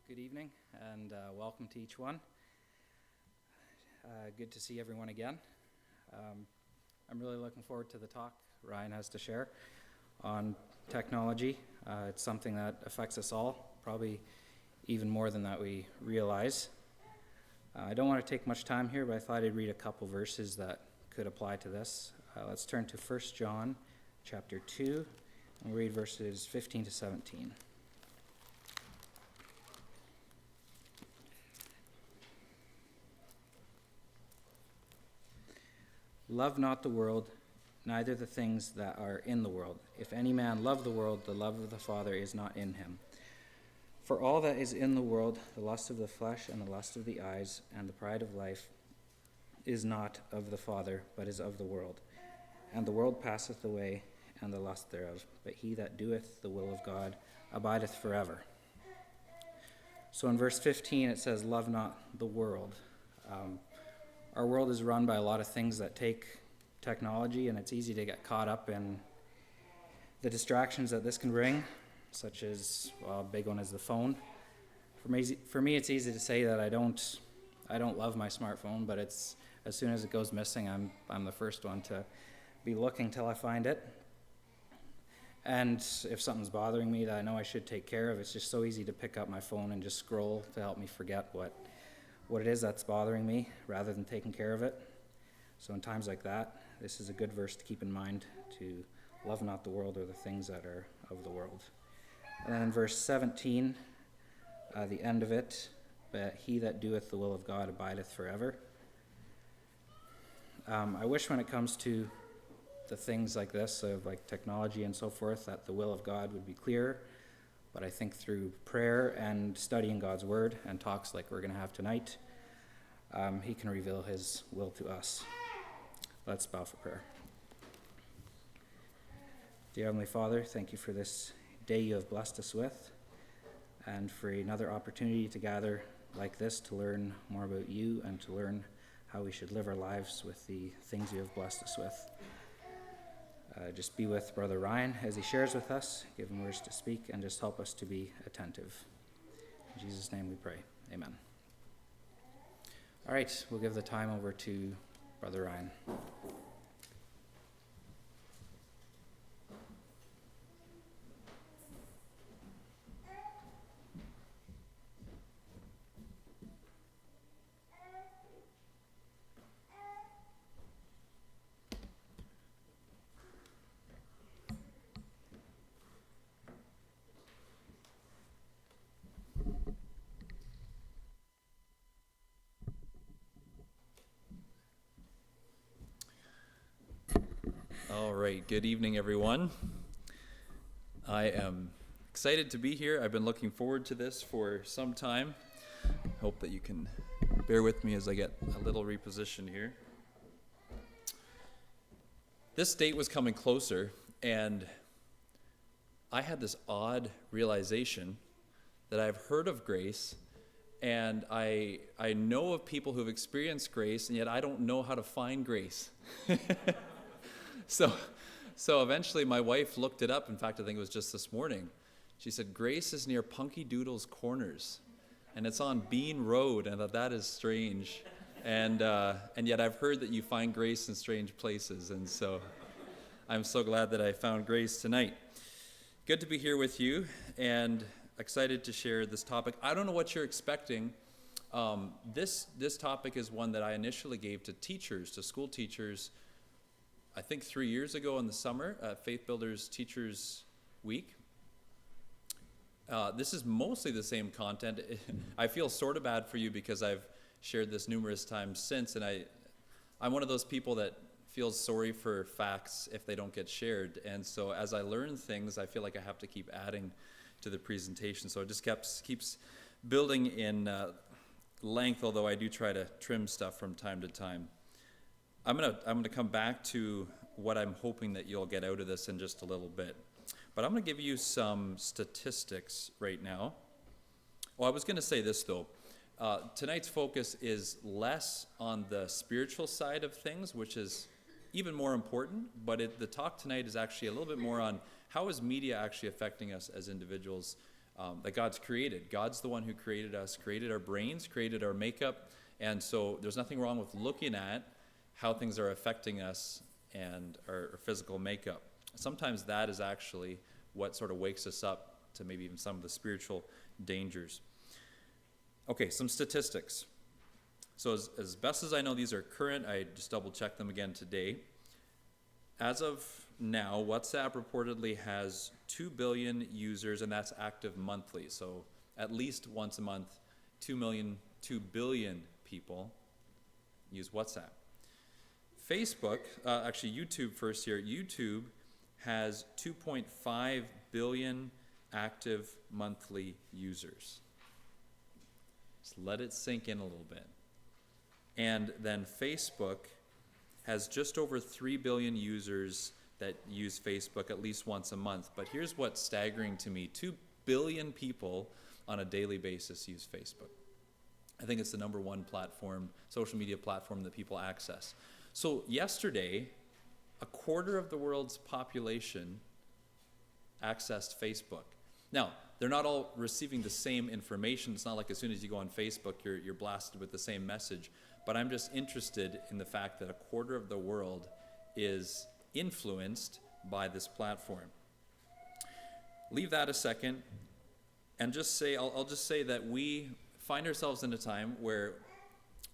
Good evening, and welcome to each one. Good to see everyone again. I'm really looking forward to the talk Ryan has to share on technology. It's something that affects us all, probably even more than that we realize. I don't want to take much time here, but I thought I'd read a couple verses that could apply to this. Let's turn to 1 John chapter 2, and we'll read verses 15 to 17. Love not the world, neither the things that are in the world. If any man love the world, the love of the Father is not in him. For all that is in the world, the lust of the flesh and the lust of the eyes and the pride of life, is not of the Father, but is of the world. And the world passeth away, and the lust thereof. But he that doeth the will of God abideth forever. So in verse 15 it says, love not the world. Our world is run by a lot of things that take technology, and it's easy to get caught up in the distractions that this can bring, such as, well, a big one is the phone. For me, it's easy to say that I don't love my smartphone, but it's as soon as it goes missing, I'm the first one to be looking till I find it. And if something's bothering me that I know I should take care of, it's just so easy to pick up my phone and just scroll to help me forget what it is that's bothering me rather than taking care of it. So in times like that, this is a good verse to keep in mind, to love not the world or the things that are of the world. And then in verse 17, the end of it, but he that doeth the will of God abideth forever. I wish when it comes to the things like this, of like technology and so forth, that the will of God would be clearer. But I think through prayer and studying God's word and talks like we're going to have tonight, he can reveal his will to us. Let's bow for prayer. Dear Heavenly Father, thank you for this day you have blessed us with, and for another opportunity to gather like this to learn more about you and to learn how we should live our lives with the things you have blessed us with. Just be with Brother Ryan as he shares with us, give him words to speak, and just help us to be attentive. In Jesus' name we pray. Amen. All right, we'll give the time over to Brother Ryan. All right, good evening, everyone. I am excited to be here. I've been looking forward to this for some time. Hope that you can bear with me as I get a little repositioned here. This date was coming closer, and I had this odd realization that I've heard of grace, and I know of people who've experienced grace, and yet I don't know how to find grace. So eventually my wife looked it up. In fact, I think it was just this morning. She said, Grace is near Punky Doodle's Corners, and it's on Bean Road, and that is strange. And yet I've heard that you find grace in strange places, and so I'm so glad that I found grace tonight. Good to be here with you, and excited to share this topic. I don't know what you're expecting. This topic is one that I initially gave to teachers, to school teachers, I think 3 years ago in the summer at Faith Builders Teachers Week. This is mostly the same content. I feel sort of bad for you because I've shared this numerous times since, and I'm one of those people that feels sorry for facts if they don't get shared. And so as I learn things, I feel like I have to keep adding to the presentation. So it just keeps building in length, although I do try to trim stuff from time to time. I'm gonna come back to what I'm hoping that you'll get out of this in just a little bit. But I'm gonna give you some statistics right now. Well, I was gonna say this though. Tonight's focus is less on the spiritual side of things, which is even more important, but the talk tonight is actually a little bit more on how is media actually affecting us as individuals that God's created. God's the one who created us, created our brains, created our makeup, and so there's nothing wrong with looking at how things are affecting us and our physical makeup. Sometimes that is actually what sort of wakes us up to maybe even some of the spiritual dangers. Okay, some statistics. So as best as I know, these are current. I just double-checked them again today. As of now, WhatsApp reportedly has 2 billion users, and that's active monthly. So at least once a month, 2 billion people use WhatsApp. Facebook, actually YouTube first here, YouTube has 2.5 billion active monthly users. Just let it sink in a little bit. And then Facebook has just over 3 billion users that use Facebook at least once a month. But here's what's staggering to me. 2 billion people on a daily basis use Facebook. I think it's the number one platform, social media platform that people access. So yesterday, a quarter of the world's population accessed Facebook. Now, they're not all receiving the same information. It's not like as soon as you go on Facebook, you're blasted with the same message. But I'm just interested in the fact that a quarter of the world is influenced by this platform. Leave that a second and just say, I'll just say that we find ourselves in a time where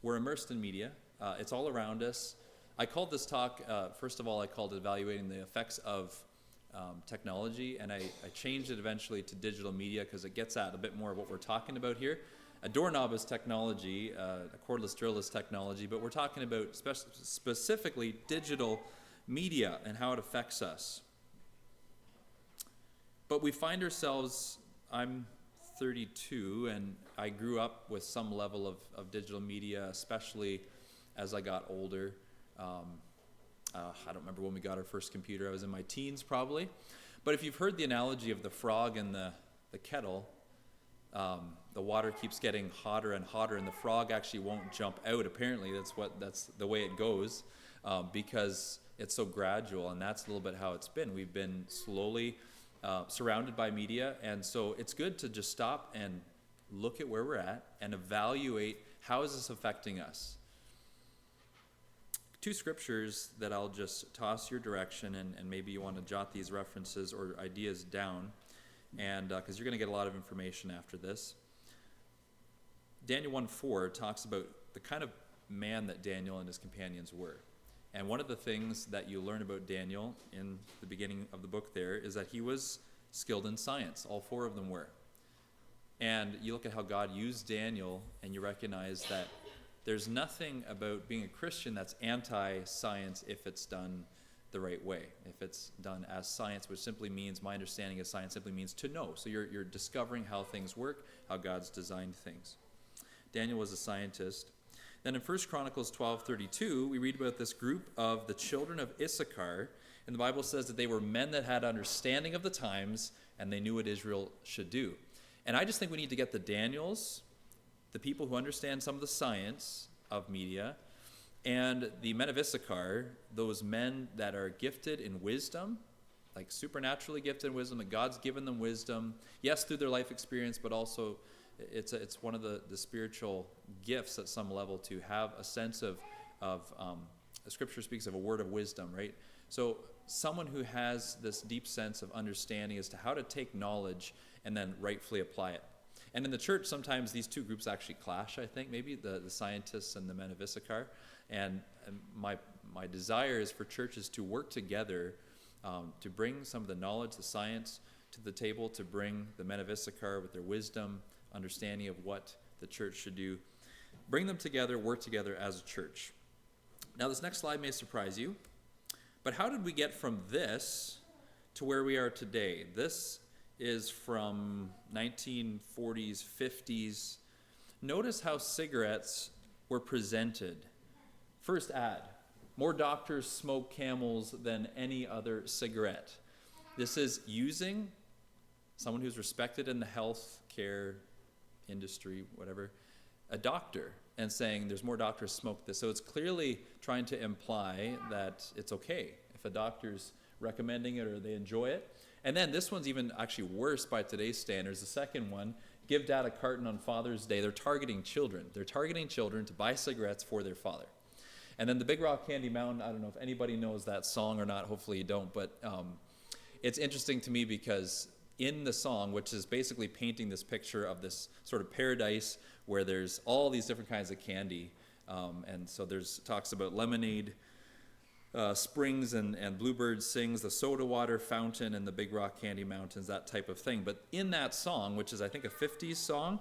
we're immersed in media. It's all around us. I called this talk, first of all, I called it Evaluating the Effects of Technology, and I changed it eventually to digital media because it gets at a bit more of what we're talking about here. A doorknob is technology, a cordless drill is technology, but we're talking about specifically digital media and how it affects us. But we find ourselves, I'm 32, and I grew up with some level of digital media, especially as I got older. I don't remember when we got our first computer. I was in my teens probably. But if you've heard the analogy of the frog in the kettle, the water keeps getting hotter and hotter, and the frog actually won't jump out. Apparently, that's the way it goes, because it's so gradual, and that's a little bit how it's been. We've been slowly surrounded by media, and so it's good to just stop and look at where we're at and evaluate how is this affecting us. Two scriptures that I'll just toss your direction, and maybe you want to jot these references or ideas down, and because you're going to get a lot of information after this. Daniel 1:4 talks about the kind of man that Daniel and his companions were. And one of the things that you learn about Daniel in the beginning of the book there is that he was skilled in science. All four of them were. And you look at how God used Daniel, and you recognize that there's nothing about being a Christian that's anti-science if it's done the right way. If it's done as science, which simply means, my understanding of science simply means to know. So you're discovering how things work, how God's designed things. Daniel was a scientist. Then in 1 Chronicles 12:32, we read about this group of the children of Issachar, and the Bible says that they were men that had understanding of the times, and they knew what Israel should do. And I just think we need to get the Daniels, the people who understand some of the science of media, and the men of Issachar, those men that are gifted in wisdom, like supernaturally gifted in wisdom, that God's given them wisdom, yes, through their life experience, but also it's one of the spiritual gifts at some level to have a sense of the scripture speaks of a word of wisdom, right? So someone who has this deep sense of understanding as to how to take knowledge and then rightfully apply it. And in the church, sometimes these two groups actually clash, I think, maybe, the scientists and the men of Issachar. And my desire is for churches to work together to bring some of the knowledge, the science, to the table, to bring the men of Issachar with their wisdom, understanding of what the church should do. Bring them together, work together as a church. Now, this next slide may surprise you, but how did we get from this to where we are today? This is from 1940s, 50s. Notice how cigarettes were presented. First ad, more doctors smoke Camels than any other cigarette. This is using someone who's respected in the health care industry, whatever, a doctor, and saying there's more doctors smoke this. So it's clearly trying to imply that it's okay if a doctor's recommending it or they enjoy it. And then this one's even actually worse by today's standards. The second one, give dad a carton on Father's Day. They're targeting children. They're targeting children to buy cigarettes for their father. And then the Big Rock Candy Mountain, I don't know if anybody knows that song or not. Hopefully you don't. But it's interesting to me because in the song, which is basically painting this picture of this sort of paradise where there's all these different kinds of candy. And so there's talks about lemonade, springs and bluebird sings, the soda water fountain and the Big Rock Candy Mountains, that type of thing. But in that song, which is I think a 50s song,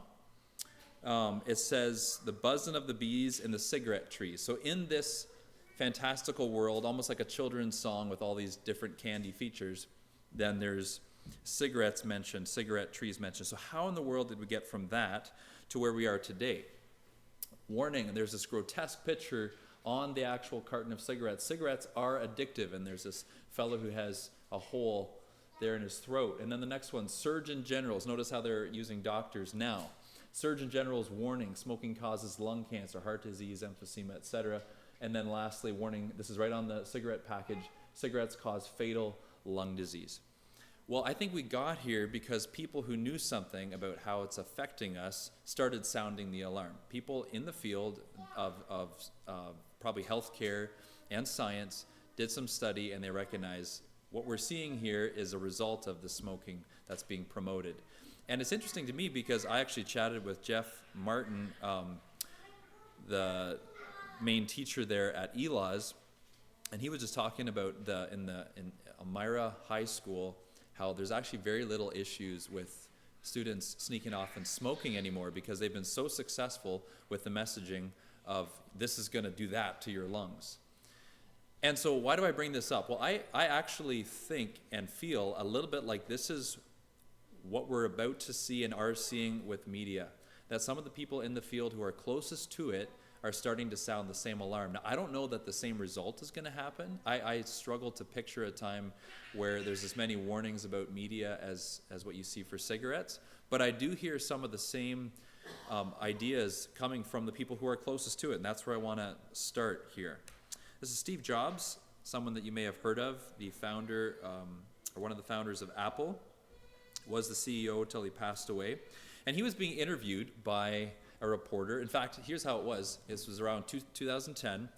it says the buzzing of the bees in the cigarette trees. So in this fantastical world, almost like a children's song with all these different candy features, then there's cigarettes mentioned, cigarette trees mentioned. So how in the world did we get from that to where we are today? Warning, there's this grotesque picture on the actual carton of cigarettes. Cigarettes are addictive, and there's this fellow who has a hole there in his throat. And then the next one, Surgeon General's. Notice how they're using doctors now. Surgeon General's warning, smoking causes lung cancer, heart disease, emphysema, etc. And then lastly, warning, this is right on the cigarette package, cigarettes cause fatal lung disease. Well, I think we got here because people who knew something about how it's affecting us started sounding the alarm. People in the field of probably healthcare and science did some study, and they recognize what we're seeing here is a result of the smoking that's being promoted. And it's interesting to me because I actually chatted with Jeff Martin, the main teacher there at ELA's, and he was just talking about in Elmira High School, how there's actually very little issues with students sneaking off and smoking anymore because they've been so successful with the messaging of this is going to do that to your lungs. And so why do I bring this up? Well, I actually think and feel a little bit like this is what we're about to see and are seeing with media, that some of the people in the field who are closest to it are starting to sound the same alarm. Now, I don't know that the same result is going to happen. I struggle to picture a time where there's as many warnings about media as what you see for cigarettes, but I do hear some of the same ideas coming from the people who are closest to it, and that's where I want to start here. This is Steve Jobs, someone that you may have heard of, the founder, or one of the founders of Apple, was the CEO till he passed away, and he was being interviewed by a reporter. In fact, here's how it was. This was around 2010.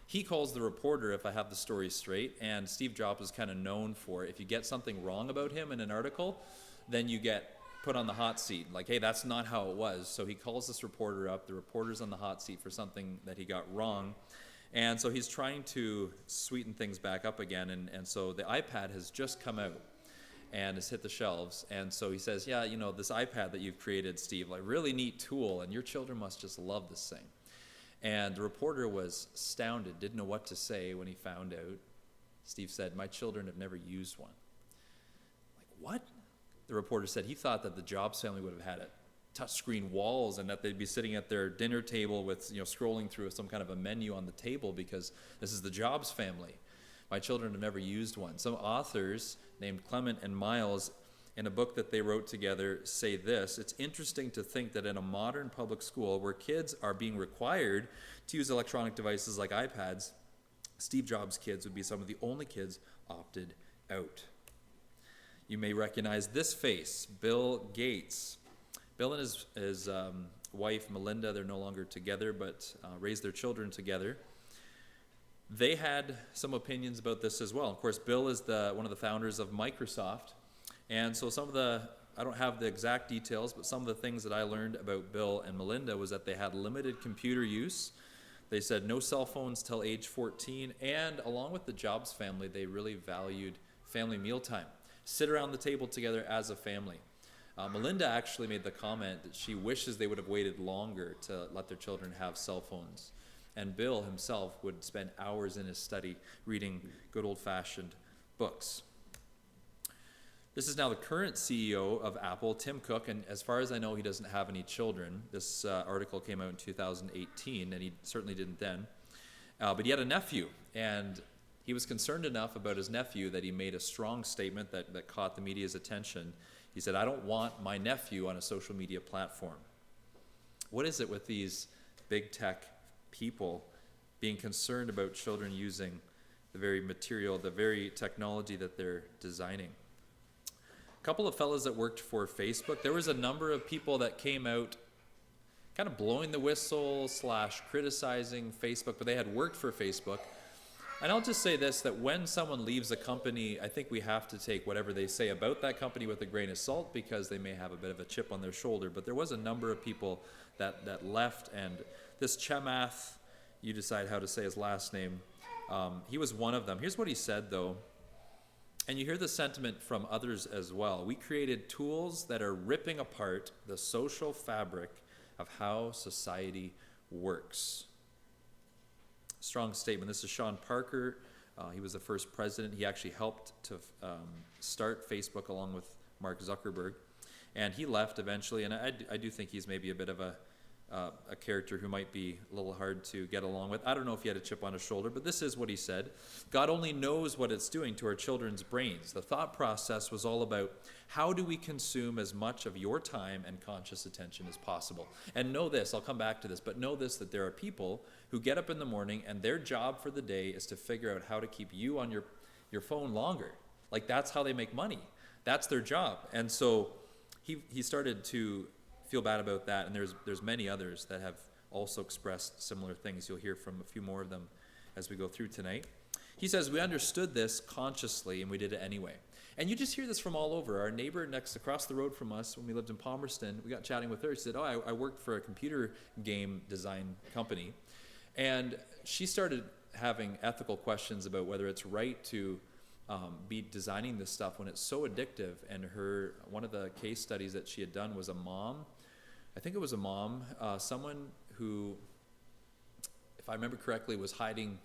He calls the reporter, if I have the story straight, and Steve Jobs is kind of known for, if you get something wrong about him in an article, then you get put on the hot seat. Like, hey, that's not how it was. So he calls this reporter up. The reporter's on the hot seat for something that he got wrong. And so he's trying to sweeten things back up again. And so the iPad has just come out and has hit the shelves. And so he says, yeah, you know, this iPad that you've created, Steve, like really neat tool, and your children must just love this thing. And the reporter was astounded, didn't know what to say when he found out. Steve said, my children have never used one. Like, what? The reporter said he thought that the Jobs family would have had touchscreen walls and that they'd be sitting at their dinner table with, scrolling through some kind of a menu on the table because this is the Jobs family. My children have never used one. Some authors named Clement and Miles, in a book that they wrote together, say this: it's interesting to think that in a modern public school where kids are being required to use electronic devices like iPads, Steve Jobs' kids would be some of the only kids opted out. You may recognize this face, Bill Gates. Bill and his wife, Melinda, they're no longer together, but raised their children together. They had some opinions about this as well. Of course, Bill is one of the founders of Microsoft. And so I don't have the exact details, but some of the things that I learned about Bill and Melinda was that they had limited computer use. They said no cell phones till age 14. And along with the Jobs family, they really valued family mealtime. Sit around the table together as a family. Melinda actually made the comment that she wishes they would have waited longer to let their children have cell phones. And Bill himself would spend hours in his study reading good old-fashioned books. This is now the current CEO of Apple, Tim Cook, and as far as I know, he doesn't have any children. This article came out in 2018, and he certainly didn't then. But he had a nephew, and he was concerned enough about his nephew that he made a strong statement that caught the media's attention. He said, I don't want my nephew on a social media platform. What is it with these big tech people being concerned about children using the very material, the very technology that they're designing? a couple of fellas that worked for Facebook. There was a number of people that came out kind of blowing the whistle / criticizing Facebook, but they had worked for Facebook. And I'll just say this, that when someone leaves a company, I think we have to take whatever they say about that company with a grain of salt, because they may have a bit of a chip on their shoulder. But there was a number of people that left, and this Chemath, you decide how to say his last name, he was one of them. Here's what he said, though, and you hear the sentiment from others as well. We created tools that are ripping apart the social fabric of how society works. Strong statement. This is Sean Parker. He was the first president. He actually helped to start Facebook along with Mark Zuckerberg. And he left eventually, and I do think he's maybe a bit of a character who might be a little hard to get along with. I don't know if he had a chip on his shoulder, but this is what he said. God only knows what it's doing to our children's brains. The thought process was all about, how do we consume as much of your time and conscious attention as possible? And know this, I'll come back to this, but know this, that there are people who get up in the morning and their job for the day is to figure out how to keep you on your phone longer. Like, that's how they make money. That's their job. And so he started to feel bad about that, and there's many others that have also expressed similar things. You'll hear from a few more of them as we go through tonight. He says, we understood this consciously and we did it anyway. And you just hear this from all over. Our neighbor across the road from us, when we lived in Palmerston, we got chatting with her. She said, I worked for a computer game design company, and she started having ethical questions about whether it's right to be designing this stuff when it's so addictive. And one of the case studies that she had done was a mom. I think it was a mom, someone who, if I remember correctly, was hiding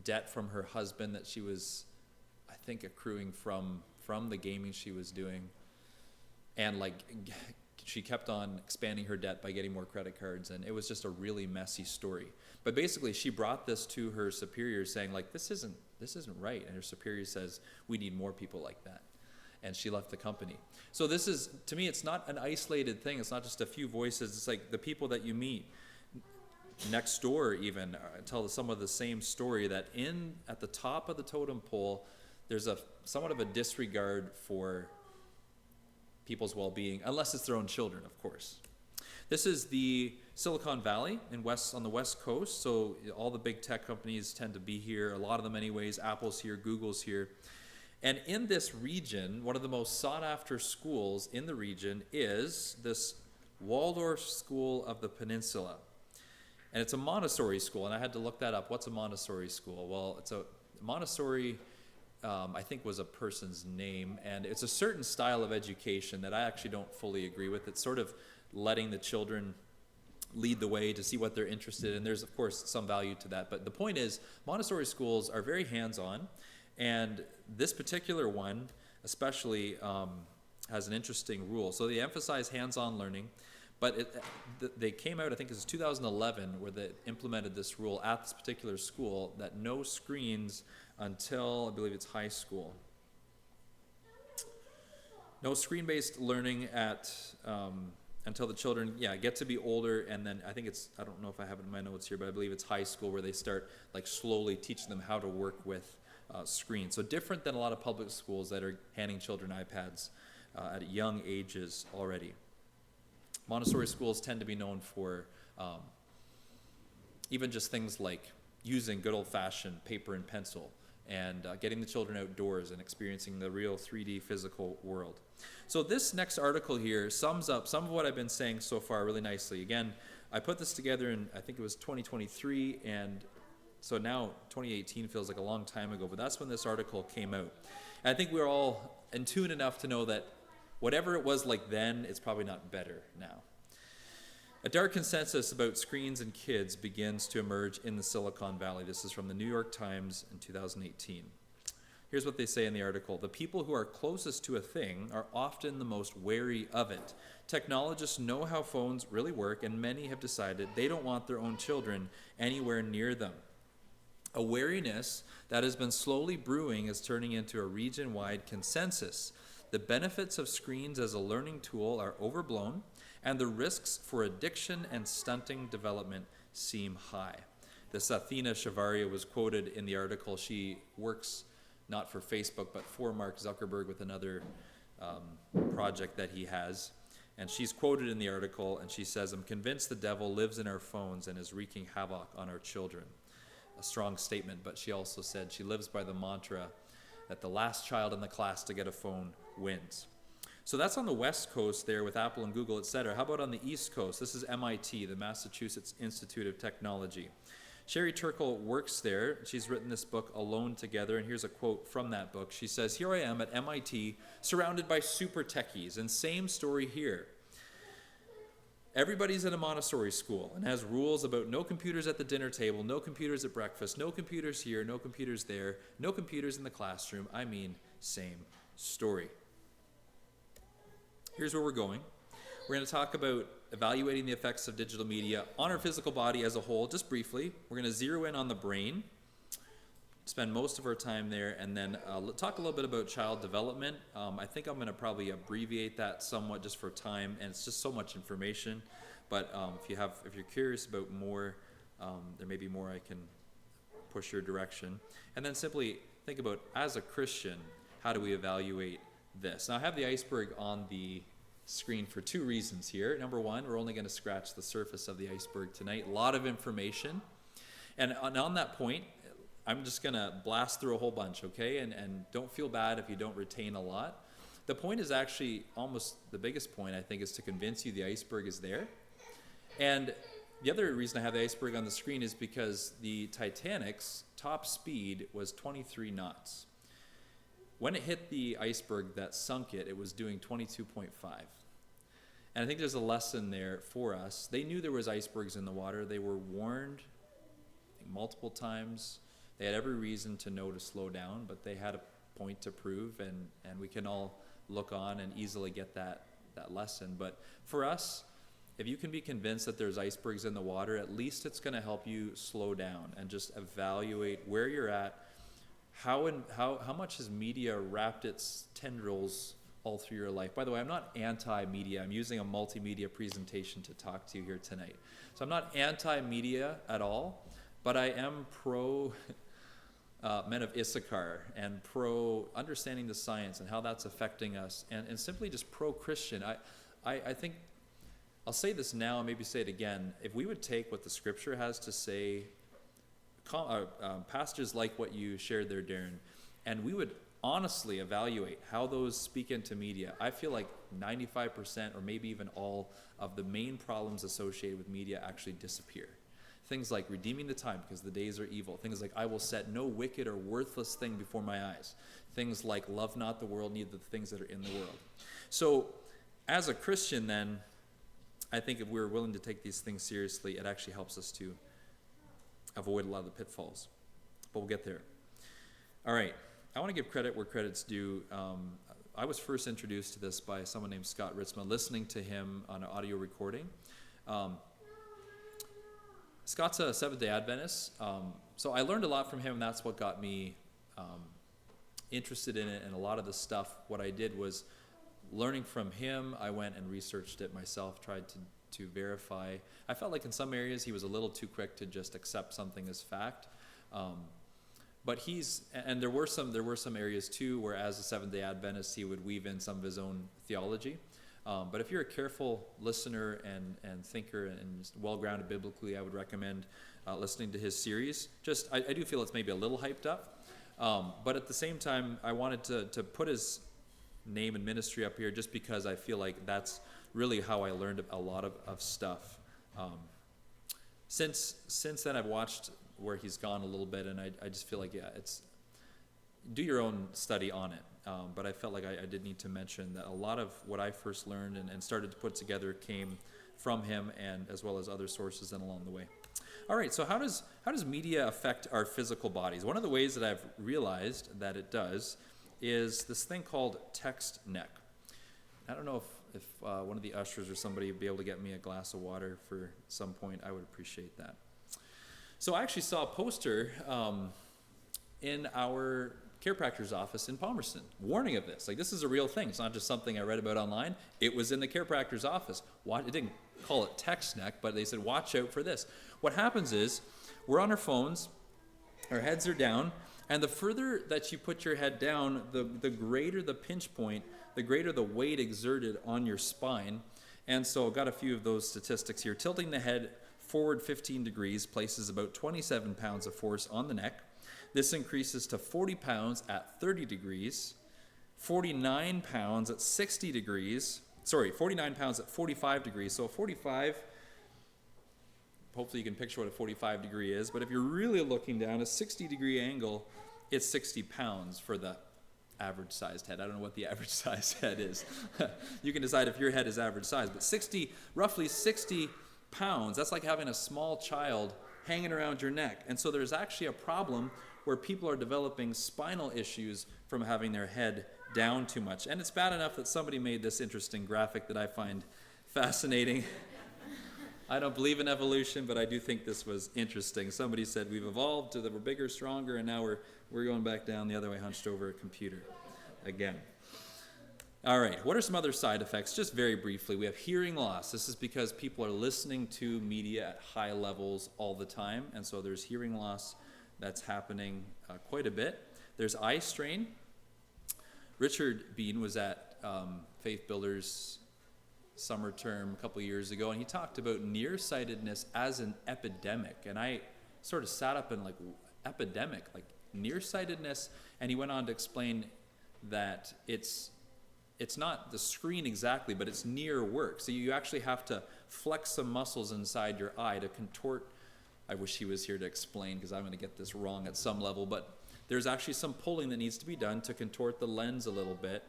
debt from her husband that she was, I think, accruing from the gaming she was doing. And she kept on expanding her debt by getting more credit cards, and it was just a really messy story. But basically, she brought this to her superiors saying, this isn't right. And her superior says, we need more people like that. And she left the company. So this is, to me, it's not an isolated thing. It's not just a few voices. It's like the people that you meet next door even tell some of the same story, that at the top of the totem pole, there's somewhat of a disregard for people's well-being, unless it's their own children, of course. This is the Silicon Valley on the West Coast. So all the big tech companies tend to be here, a lot of them anyways. Apple's here, Google's here. And in this region, one of the most sought-after schools in the region is this Waldorf School of the Peninsula. And it's a Montessori school, and I had to look that up. What's a Montessori school? Well, Montessori, I think, was a person's name, and it's a certain style of education that I actually don't fully agree with. It's sort of letting the children lead the way to see what they're interested in. There's, of course, some value to that. But the point is, Montessori schools are very hands-on. And this particular one especially has an interesting rule. So they emphasize hands-on learning, but they came out, I think it was 2011, where they implemented this rule at this particular school, that no screens until, I believe it's high school. No screen-based learning until the children, get to be older, and then I don't know if I have it in my notes here, but I believe it's high school where they start slowly teaching them how to work with screens. So different than a lot of public schools that are handing children iPads at young ages already. Montessori schools tend to be known for even just things like using good old-fashioned paper and pencil, and getting the children outdoors and experiencing the real 3D physical world. So this next article here sums up some of what I've been saying so far really nicely. Again, I put this together in, I think it was 2023, and so now 2018 feels like a long time ago, but that's when this article came out. And I think we're all in tune enough to know that whatever it was like then, it's probably not better now. A dark consensus about screens and kids begins to emerge in the Silicon Valley. This is from the New York Times in 2018. Here's what they say in the article. The people who are closest to a thing are often the most wary of it. Technologists know how phones really work, and many have decided they don't want their own children anywhere near them. A wariness that has been slowly brewing is turning into a region-wide consensus. The benefits of screens as a learning tool are overblown, and the risks for addiction and stunting development seem high. This Athena Shavaria was quoted in the article. She works not for Facebook, but for Mark Zuckerberg with another project that he has. And she's quoted in the article, and she says, "I'm convinced the devil lives in our phones and is wreaking havoc on our children." A strong statement, but she also said she lives by the mantra that the last child in the class to get a phone wins. So that's on the West Coast there with Apple and Google, etc. How about on the East Coast? This is MIT, the Massachusetts Institute of Technology. Sherry Turkle works there. She's written this book, Alone Together, and here's a quote from that book. She says, "Here I am at MIT, surrounded by super techies, and same story here. Everybody's in a Montessori school and has rules about no computers at the dinner table, no computers at breakfast, no computers here, no computers there, no computers in the classroom. I mean, same story." Here's where we're going. We're going to talk about evaluating the effects of digital media on our physical body as a whole, just briefly. We're going to zero in on the brain, spend most of our time there, and then talk a little bit about child development. I think I'm going to probably abbreviate that somewhat just for time, and it's just so much information. But if you're curious about more, there may be more I can push your direction. And then simply think about, as a Christian, how do we evaluate this? Now, I have the iceberg on the screen for two reasons here. Number one, we're only going to scratch the surface of the iceberg tonight. A lot of information. And on that point, I'm just going to blast through a whole bunch, okay? And don't feel bad if you don't retain a lot. The point is actually almost the biggest point, I think, is to convince you the iceberg is there. And the other reason I have the iceberg on the screen is because the Titanic's top speed was 23 knots. When it hit the iceberg that sunk it, it was doing 22.5. And I think there's a lesson there for us. They knew there was icebergs in the water. They were warned, I think, multiple times. They had every reason to know to slow down, but they had a point to prove, and we can all look on and easily get that lesson. But for us, if you can be convinced that there's icebergs in the water, at least it's going to help you slow down and just evaluate where you're at. How much has media wrapped its tendrils all through your life? By the way, I'm not anti-media. I'm using a multimedia presentation to talk to you here tonight. So I'm not anti-media at all, but I am pro men of Issachar and pro understanding the science and how that's affecting us, and simply just pro-Christian. I think, I'll say this now and maybe say it again, if we would take what the scripture has to say, passages like what you shared there, Darren, and we would honestly evaluate how those speak into media, I feel like 95% or maybe even all of the main problems associated with media actually disappear. Things like redeeming the time because the days are evil. Things like I will set no wicked or worthless thing before my eyes. Things like love not the world, neither the things that are in the world. So as a Christian then, I think if we're willing to take these things seriously, it actually helps us to avoid a lot of the pitfalls. But we'll get there. All right. I want to give credit where credit's due. I was first introduced to this by someone named Scott Ritzma, listening to him on an audio recording. Scott's a Seventh-day Adventist, so I learned a lot from him, and that's what got me interested in it. And a lot of the stuff, what I did was learning from him, I went and researched it myself, tried to verify. I felt like in some areas he was a little too quick to just accept something as fact. But there were some areas too where as a Seventh-day Adventist he would weave in some of his own theology. But if you're a careful listener and thinker and well-grounded biblically, I would recommend listening to his series. I do feel it's maybe a little hyped up, but at the same time, I wanted to put his name and ministry up here just because I feel like that's really how I learned a lot of stuff. Since then, I've watched where he's gone a little bit, and I just feel like, do your own study on it. But I felt like I did need to mention that a lot of what I first learned and started to put together came from him, and as well as other sources and along the way. All right, so how does media affect our physical bodies? One of the ways that I've realized that it does is this thing called text neck. I don't know if one of the ushers or somebody would be able to get me a glass of water for some point. I would appreciate that. So I actually saw a poster in our chiropractor's office in Palmerston, warning of this. Like, this is a real thing. It's not just something I read about online. It was in the chiropractor's office. It didn't call it text neck, but they said, watch out for this. What happens is, we're on our phones, our heads are down, and the further that you put your head down, the greater the pinch point the greater the weight exerted on your spine. And so I've got a few of those statistics here. Tilting the head forward 15 degrees places about 27 pounds of force on the neck. This increases to 40 pounds at 30 degrees, 49 pounds at 60 degrees, 49 pounds at 45 degrees. So 45, hopefully you can picture what a 45 degree is, but if you're really looking down a 60 degree angle, it's 60 pounds for the average sized head. I don't know what the average sized head is. You can decide if your head is average size, but roughly 60 pounds, that's like having a small child hanging around your neck. And so there's actually a problem where people are developing spinal issues from having their head down too much. And it's bad enough that somebody made this interesting graphic that I find fascinating. I don't believe in evolution, but I do think this was interesting. Somebody said we've evolved to that we're bigger, stronger, and now we're going back down the other way, hunched over a computer again. All right, what are some other side effects? Just very briefly, we have hearing loss. This is because people are listening to media at high levels all the time, and so there's hearing loss that's happening quite a bit. There's eye strain. Richard Bean was at Faith Builders summer term a couple years ago, and he talked about nearsightedness as an epidemic. And I sort of sat up and like, epidemic, like nearsightedness, and he went on to explain that it's not the screen exactly, but it's near work. So you actually have to flex some muscles inside your eye to contort. I wish he was here to explain, because I'm going to get this wrong at some level, but there's actually some pulling that needs to be done to contort the lens a little bit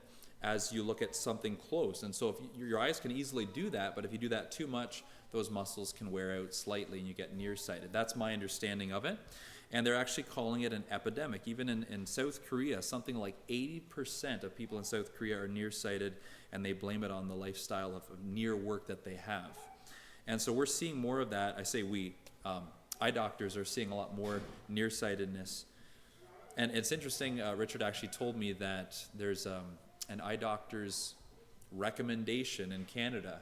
as you look at something close. And so if your eyes can easily do that, but if you do that too much, those muscles can wear out slightly and you get nearsighted. That's my understanding of it. And they're actually calling it an epidemic. Even in South Korea, something like 80% of people in South Korea are nearsighted, and they blame it on the lifestyle of near work that they have. And so we're seeing more of that. I say we. Eye doctors are seeing a lot more nearsightedness. And it's interesting, Richard actually told me that there's an eye doctor's recommendation in Canada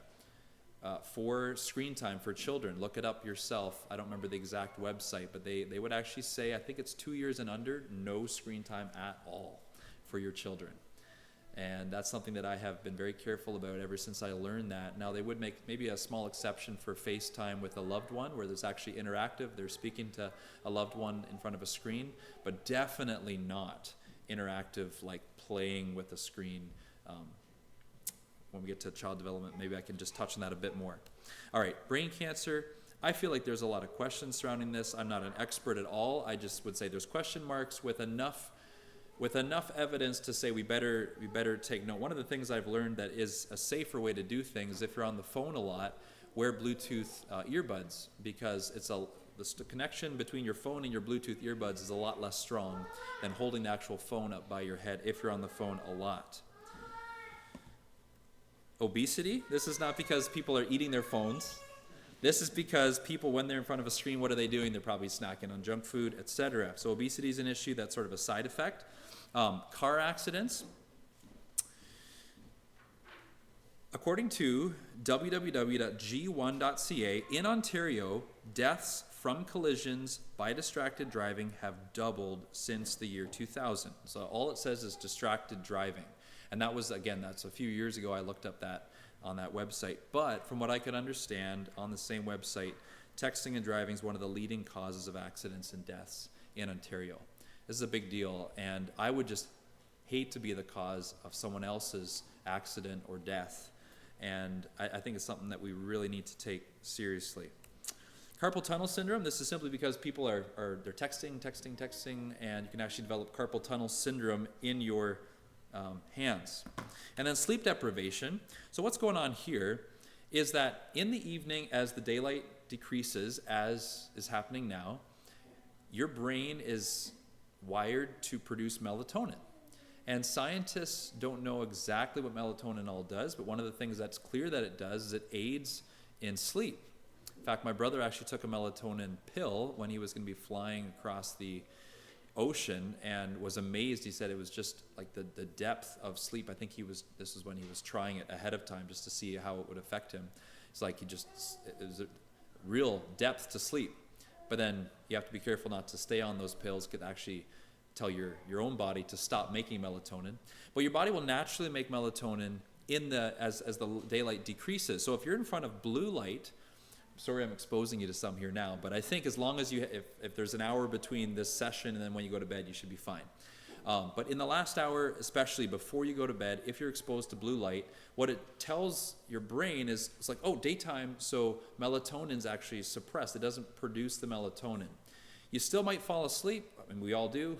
for screen time for children. Look it up yourself. I don't remember the exact website, but they would actually say, I think it's 2 years and under, no screen time at all for your children. And that's something that I have been very careful about ever since I learned that. Now, they would make maybe a small exception for FaceTime with a loved one, where there's actually interactive. They're speaking to a loved one in front of a screen, but definitely not interactive, like playing with a screen. When we get to child development, maybe I can just touch on that a bit more. All right, brain cancer. I feel like there's a lot of questions surrounding this. I'm not an expert at all. I just would say there's question marks with enough evidence to say we better take note. One of the things I've learned that is a safer way to do things, if you're on the phone a lot, wear Bluetooth earbuds, because the connection between your phone and your Bluetooth earbuds is a lot less strong than holding the actual phone up by your head if you're on the phone a lot. Obesity. This is not because people are eating their phones. This is because people, when they're in front of a screen, what are they doing? They're probably snacking on junk food, etc. So obesity is an issue. That's sort of a side effect. Car accidents. According to www.g1.ca, in Ontario, deaths from collisions by distracted driving have doubled since the year 2000. So all it says is distracted driving. And that was, again, that's a few years ago. I looked up that on that website. But from what I could understand on the same website, texting and driving is one of the leading causes of accidents and deaths in Ontario. This is a big deal, and I would just hate to be the cause of someone else's accident or death. And I think it's something that we really need to take seriously. Carpal tunnel syndrome. This is simply because people they're texting, and you can actually develop carpal tunnel syndrome in your hands. And then sleep deprivation. So what's going on here is that in the evening, as the daylight decreases, as is happening now, your brain is wired to produce melatonin. And scientists don't know exactly what melatonin all does, but one of the things that's clear that it does is it aids in sleep. In fact, my brother actually took a melatonin pill when he was going to be flying across the ocean and was amazed. He said it was just like the depth of sleep. I think this was when he was trying it ahead of time just to see how it would affect him. It's like it was a real depth to sleep. But then you have to be careful not to stay on those pills. Could actually tell your own body to stop making melatonin. But your body will naturally make melatonin as the daylight decreases. So if you're in front of blue light, sorry I'm exposing you to some here now, but I think as long as if there's an hour between this session and then when you go to bed, you should be fine. But in the last hour, especially before you go to bed, if you're exposed to blue light, what it tells your brain is, it's like, oh, daytime, so melatonin's actually suppressed. It doesn't produce the melatonin. You still might fall asleep. I mean, we all do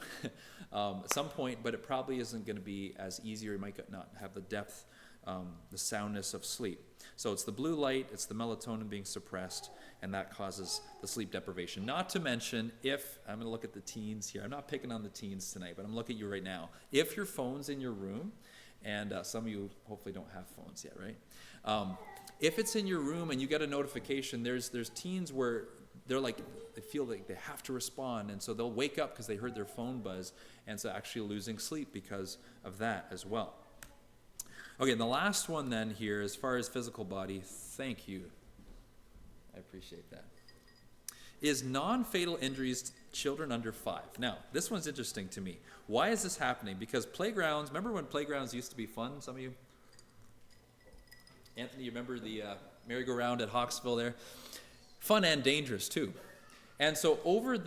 at some point, but it probably isn't going to be as easy, or you might not have the depth, the soundness of sleep. So it's the blue light, it's the melatonin being suppressed, and that causes the sleep deprivation. Not to mention, I'm going to look at the teens here. I'm not picking on the teens tonight, but I'm looking at you right now. If your phone's in your room, and some of you hopefully don't have phones yet, right? If it's in your room and you get a notification, there's teens where they feel like they have to respond, and so they'll wake up because they heard their phone buzz, and so actually losing sleep because of that as well. Okay, and the last one then here, as far as physical body, thank you. I appreciate that. Is non-fatal injuries to children under 5. Now, this one's interesting to me. Why is this happening? Because playgrounds, remember when playgrounds used to be fun, some of you? Anthony, you remember the merry-go-round at Hawksville there? Fun and dangerous too. And so over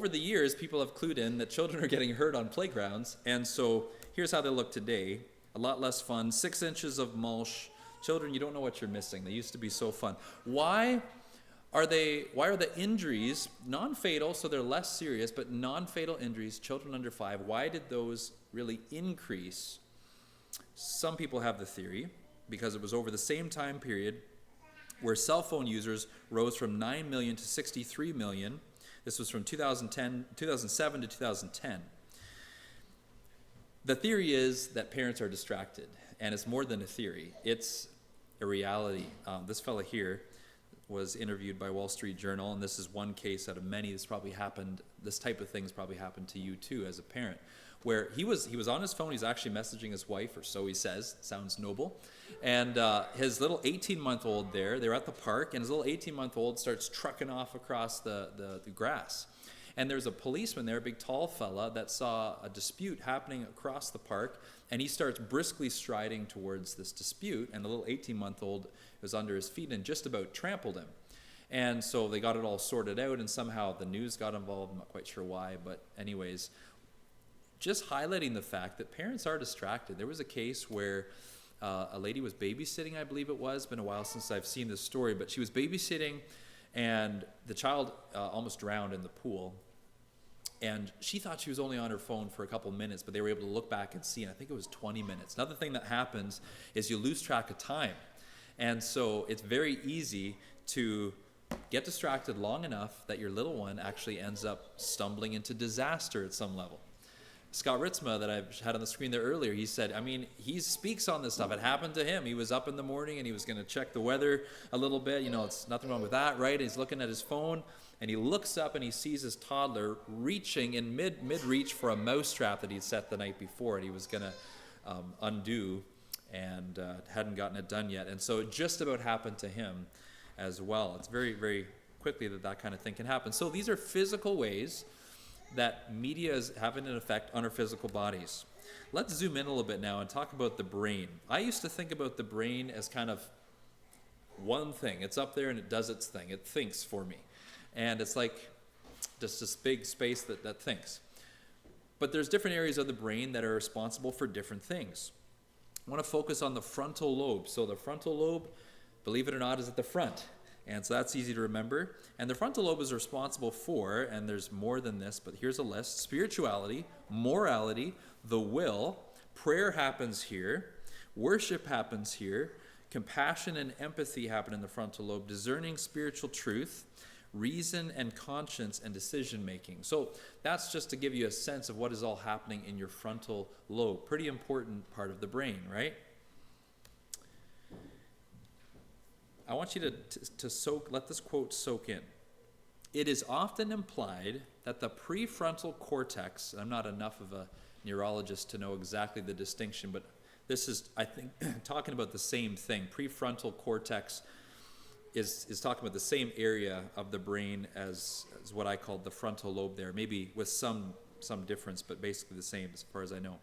the years, people have clued in that children are getting hurt on playgrounds, and so here's how they look today. A lot less fun, 6 inches of mulch. Children, you don't know what you're missing. They used to be so fun. Why are the injuries non-fatal, so they're less serious, but non-fatal injuries, children under 5, why did those really increase? Some people have the theory, because it was over the same time period where cell phone users rose from 9 million to 63 million. This was from 2007 to 2010. The theory is that parents are distracted, and it's more than a theory. It's a reality. This fella here was interviewed by Wall Street Journal, and this is one case out of many. This type of thing's probably happened to you too as a parent, where he was on his phone. He's actually messaging his wife, or so he says. Sounds noble. And his little 18-month-old they're at the park, and his little 18-month-old starts trucking off across the grass. And there's a policeman there, a big tall fella, that saw a dispute happening across the park, and he starts briskly striding towards this dispute, and the little 18-month-old was under his feet and just about trampled him. And so they got it all sorted out, and somehow the news got involved. I'm not quite sure why, but anyways, just highlighting the fact that parents are distracted. There was a case where a lady was babysitting, I believe it was. Been a while since I've seen this story, but she was babysitting, and the child almost drowned in the pool. And she thought she was only on her phone for a couple minutes, but they were able to look back and see, and I think it was 20 minutes. Another thing that happens is you lose track of time. And so it's very easy to get distracted long enough that your little one actually ends up stumbling into disaster at some level. Scott Ritzma, that I had on the screen there earlier, he said, he speaks on this stuff. It happened to him. He was up in the morning and he was going to check the weather a little bit. It's nothing wrong with that, right? He's looking at his phone and he looks up and he sees his toddler reaching in mid-reach for a mousetrap that he'd set the night before, and he was going to undo and hadn't gotten it done yet. And so it just about happened to him as well. It's very, very quickly that kind of thing can happen. So these are physical ways that media is having an effect on our physical bodies. Let's zoom in a little bit now and talk about the brain. I used to think about the brain as kind of one thing. It's up there and it does its thing. It thinks for me. And it's like just this big space that thinks. But there's different areas of the brain that are responsible for different things. I want to focus on the frontal lobe. So the frontal lobe, believe it or not, is at the front. And so that's easy to remember. And the frontal lobe is responsible for, and there's more than this, but here's a list: spirituality, morality, the will, prayer happens here, worship happens here, compassion and empathy happen in the frontal lobe, discerning spiritual truth, reason and conscience, and decision making. So that's just to give you a sense of what is all happening in your frontal lobe. Pretty important part of the brain, right? I want you to let this quote soak in. It is often implied that the prefrontal cortex, I'm not enough of a neurologist to know exactly the distinction, but this is, I think, talking about the same thing. Prefrontal cortex is talking about the same area of the brain as what I called the frontal lobe there, maybe with some some difference, but basically the same as far as I know.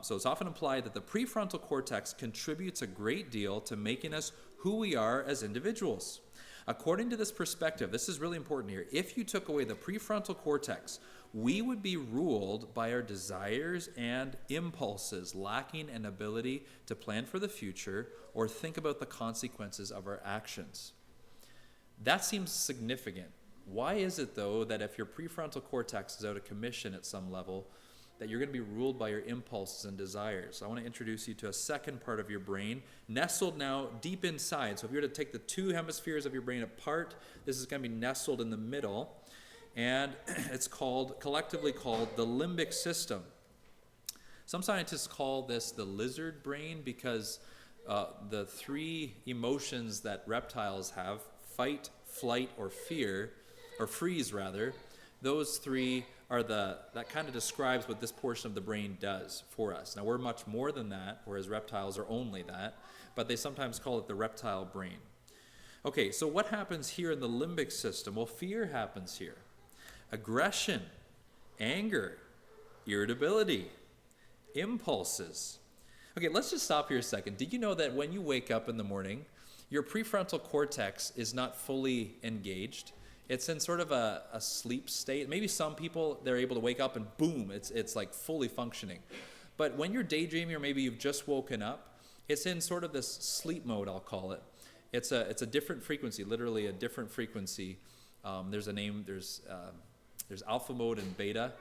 So it's often implied that the prefrontal cortex contributes a great deal to making us who we are as individuals. According to this perspective, this is really important here, if you took away the prefrontal cortex, we would be ruled by our desires and impulses, lacking an ability to plan for the future or think about the consequences of our actions. That seems significant. Why is it, though, that if your prefrontal cortex is out of commission at some level, that you're going to be ruled by your impulses and desires? I want to introduce you to a second part of your brain, nestled now deep inside. So if you were to take the two hemispheres of your brain apart, this is going to be nestled in the middle, and it's collectively called the limbic system. Some scientists call this the lizard brain because the three emotions that reptiles have, fight, flight, or fear, or freeze rather, those three are that kind of describes what this portion of the brain does for us. Now we're much more than that, whereas reptiles are only that, but they sometimes call it the reptile brain. Okay, so what happens here in the limbic system? Well, fear happens here. Aggression, anger, irritability, impulses. Okay, let's just stop here a second. Did you know that when you wake up in the morning, your prefrontal cortex is not fully engaged? It's in sort of a sleep state. Maybe some people, they're able to wake up and boom, it's like fully functioning. But when you're daydreaming or maybe you've just woken up, it's in sort of this sleep mode, I'll call it. It's a different frequency, literally a different frequency. There's a name, there's alpha mode and beta,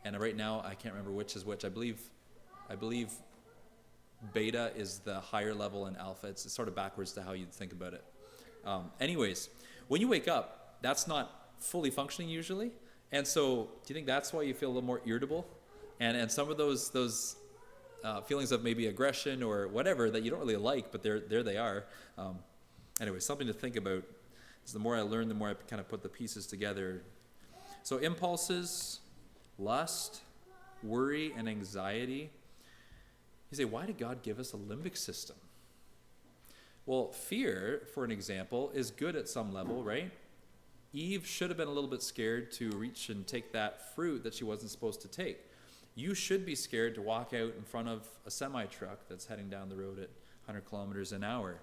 and right now I can't remember which is which. I believe beta is the higher level and alpha. It's sort of backwards to how you'd think about it. Anyways, when you wake up, that's not fully functioning usually, and so do you think that's why you feel a little more irritable? And some of those feelings of maybe aggression or whatever that you don't really like, but there they are. Anyway, something to think about. So the more I learn, the more I kind of put the pieces together. So impulses, lust, worry, and anxiety. You say, why did God give us a limbic system? Well, fear, for an example, is good at some level, right? Eve should have been a little bit scared to reach and take that fruit that she wasn't supposed to take. You should be scared to walk out in front of a semi-truck that's heading down the road at 100 kilometers an hour.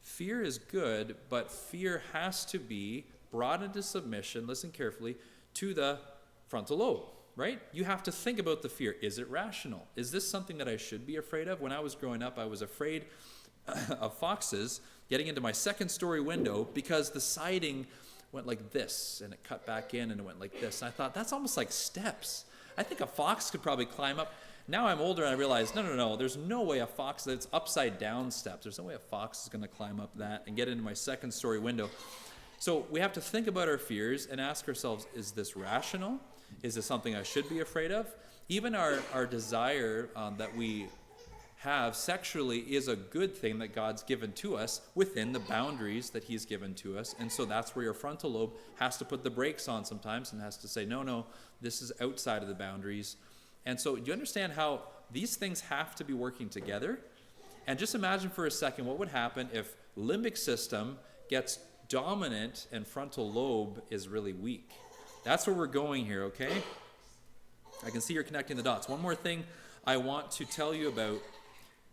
Fear is good, but fear has to be brought into submission, listen carefully, to the frontal lobe, right? You have to think about the fear. Is it rational? Is this something that I should be afraid of? When I was growing up, I was afraid of foxes getting into my second-story window because the siding went like this, and it cut back in, and it went like this. And I thought, that's almost like steps. I think a fox could probably climb up. Now I'm older, and I realize, no, there's no way a fox, that's upside-down steps. There's no way a fox is going to climb up that and get into my second-story window. So we have to think about our fears and ask ourselves, is this rational? Is this something I should be afraid of? Even our desire that we have sexually is a good thing that God's given to us within the boundaries that he's given to us. And so that's where your frontal lobe has to put the brakes on sometimes and has to say, no, this is outside of the boundaries. And so do you understand how these things have to be working together? And just imagine for a second what would happen if limbic system gets dominant and frontal lobe is really weak. That's where we're going here, okay? I can see you're connecting the dots. One more thing I want to tell you about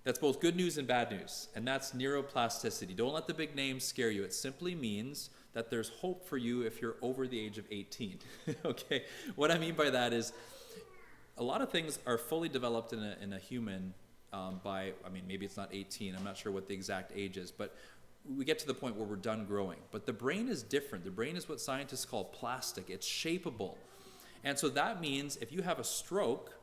that's both good news and bad news, and that's neuroplasticity. Don't let the big names scare you. It simply means that there's hope for you if you're over the age of 18, okay? What I mean by that is a lot of things are fully developed in a human maybe it's not 18, I'm not sure what the exact age is, but we get to the point where we're done growing. But the brain is different. The brain is what scientists call plastic. It's shapeable. And so that means if you have a stroke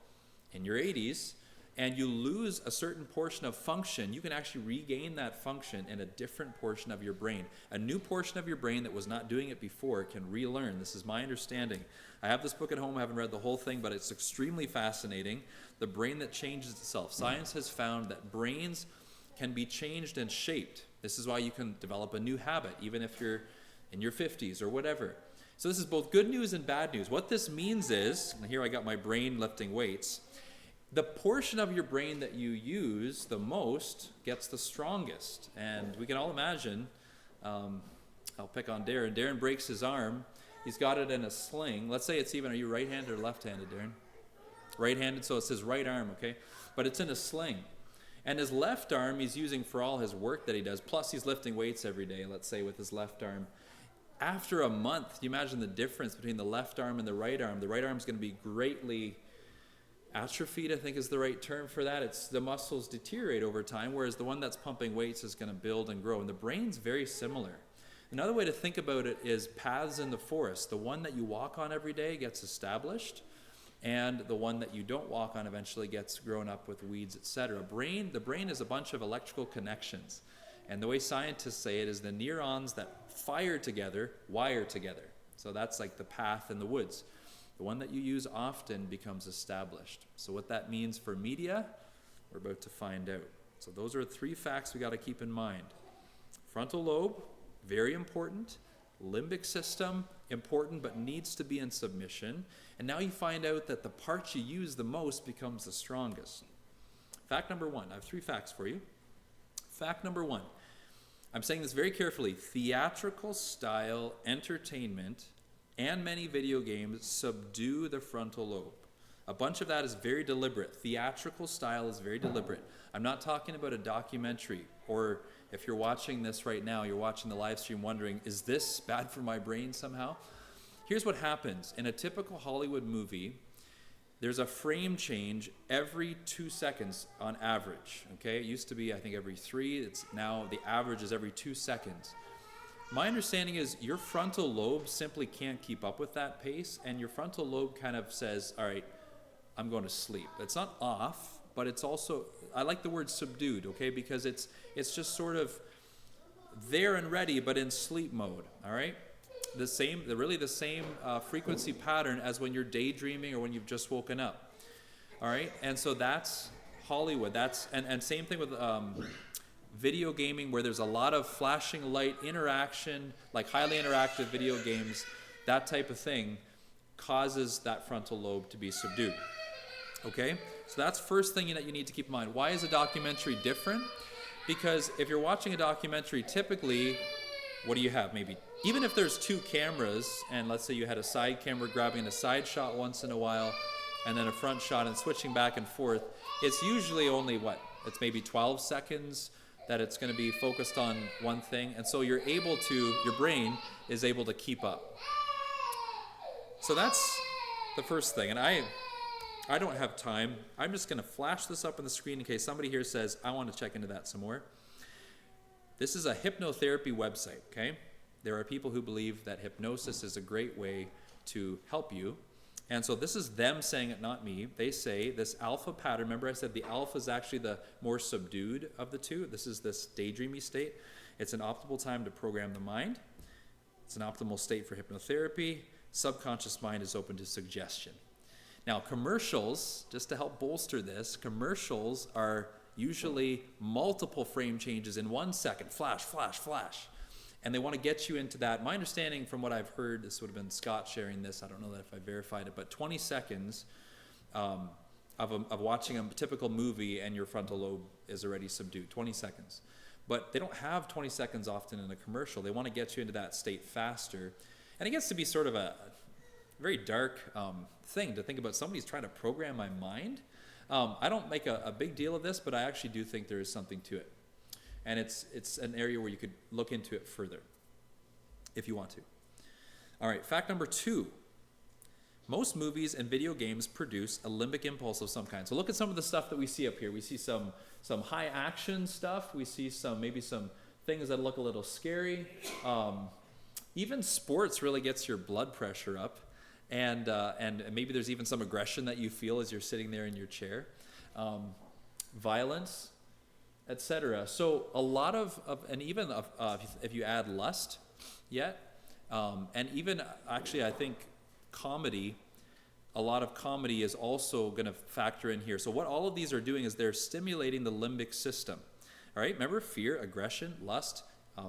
in your 80s and you lose a certain portion of function, you can actually regain that function in a different portion of your brain. A new portion of your brain that was not doing it before can relearn. This is my understanding. I have this book at home. I haven't read the whole thing, but it's extremely fascinating. The brain that changes itself. Science has found that brains can be changed and shaped. This is why you can develop a new habit, even if you're in your 50s or whatever. So this is both good news and bad news. What this means is, and here I got my brain lifting weights, the portion of your brain that you use the most gets the strongest. And we can all imagine, I'll pick on Darren. Darren breaks his arm. He's got it in a sling. Let's say it's even, are you right-handed or left-handed, Darren? right-handed, so it's his right arm, okay? But it's in a sling. And his left arm he's using for all his work that he does, plus he's lifting weights every day, let's say, with his left arm. After a month, you imagine the difference between the left arm and the right arm. The right arm is going to be greatly atrophied, I think is the right term for that. It's the muscles deteriorate over time, whereas the one that's pumping weights is going to build and grow. And the brain's very similar. Another way to think about it is paths in the forest. The one that you walk on every day gets established, and the one that you don't walk on eventually gets grown up with weeds, etc. The brain is a bunch of electrical connections. And the way scientists say it is the neurons that fire together, wire together. So that's like the path in the woods. The one that you use often becomes established. So what that means for media, we're about to find out. So those are 3 facts we got to keep in mind. Frontal lobe, very important. Limbic system, important but needs to be in submission. And now you find out that the part you use the most becomes the strongest. Fact number 1, I have 3 facts for you. Fact number 1, I'm saying this very carefully. Theatrical style entertainment and many video games subdue the frontal lobe. A bunch of that is very deliberate. Theatrical style is very deliberate. I'm not talking about a documentary, or if you're watching this right now, you're watching the live stream wondering, is this bad for my brain somehow? Here's what happens. In a typical Hollywood movie, there's a frame change every 2 seconds on average, okay? It used to be, I think, every 3. It's now the average is every 2 seconds. My understanding is your frontal lobe simply can't keep up with that pace, and your frontal lobe kind of says, all right, I'm going to sleep. It's not off, but it's also, I like the word subdued, okay? Because it's just sort of there and ready, but in sleep mode, all right? Really the same frequency pattern as when you're daydreaming or when you've just woken up. All right, and so that's Hollywood. And same thing with video gaming, where there's a lot of flashing light interaction, like highly interactive video games. That type of thing causes that frontal lobe to be subdued. Okay, so that's first thing that you need to keep in mind. Why is a documentary different? Because if you're watching a documentary, typically, what do you have? Maybe, even if there's 2 cameras, and let's say you had a side camera grabbing a side shot once in a while, and then a front shot and switching back and forth, it's usually only it's maybe 12 seconds that it's going to be focused on one thing, and so your brain is able to keep up. So that's the first thing, and I don't have time. I'm just going to flash this up on the screen in case somebody here says, I want to check into that some more. This is a hypnotherapy website, okay? There are people who believe that hypnosis is a great way to help you. And so this is them saying it, not me. They say this alpha pattern, remember I said the alpha is actually the more subdued of the 2. This is this daydreamy state. It's an optimal time to program the mind. It's an optimal state for hypnotherapy. Subconscious mind is open to suggestion. Now commercials, just to help bolster this, commercials are usually multiple frame changes in 1 second, flash, flash, flash. And they want to get you into that. My understanding from what I've heard, this would have been Scott sharing this, I don't know that if I verified it, but 20 seconds of watching a typical movie and your frontal lobe is already subdued, 20 seconds. But they don't have 20 seconds often in a commercial. They want to get you into that state faster. And it gets to be sort of a very dark thing to think about. Somebody's trying to program my mind. I don't make a big deal of this, but I actually do think there is something to it. And it's an area where you could look into it further if you want to. All right, fact number 2. Most movies and video games produce a limbic impulse of some kind. So look at some of the stuff that we see up here. We see some high action stuff. We see maybe some things that look a little scary. Even sports really gets your blood pressure up. And maybe there's even some aggression that you feel as you're sitting there in your chair. Violence, etc. So a lot and even if you add lust and even actually I think comedy, a lot of comedy is also going to factor in here. So what all of these are doing is they're stimulating the limbic system. All right, remember fear, aggression, lust,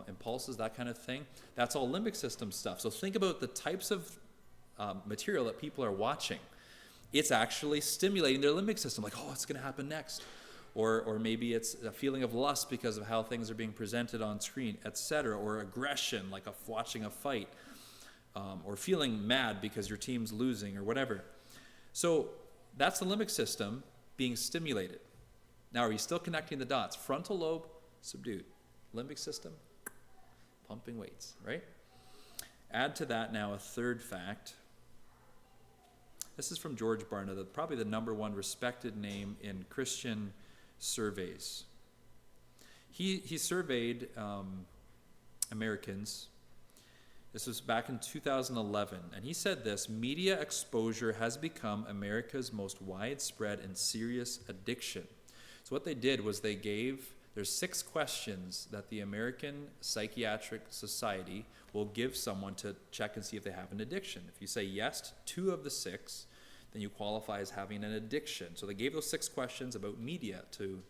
impulses, that kind of thing. That's all limbic system stuff. So think about the types of material that people are watching. It's actually stimulating their limbic system, like, oh, what's going to happen next? Or maybe it's a feeling of lust because of how things are being presented on screen, etc. Or aggression, like watching a fight. Or feeling mad because your team's losing or whatever. So that's the limbic system being stimulated. Now, are you still connecting the dots? Frontal lobe, subdued. Limbic system, pumping weights, right? Add to that now a third fact. This is from George Barna, probably the number one respected name in Christian surveys. He surveyed Americans. This was back in 2011, and he said this: media exposure has become America's most widespread and serious addiction. So what they did was there's 6 questions that the American Psychiatric Society will give someone to check and see if they have an addiction. If you say yes to 2 of the 6, then you qualify as having an addiction. So they gave those 6 questions about media to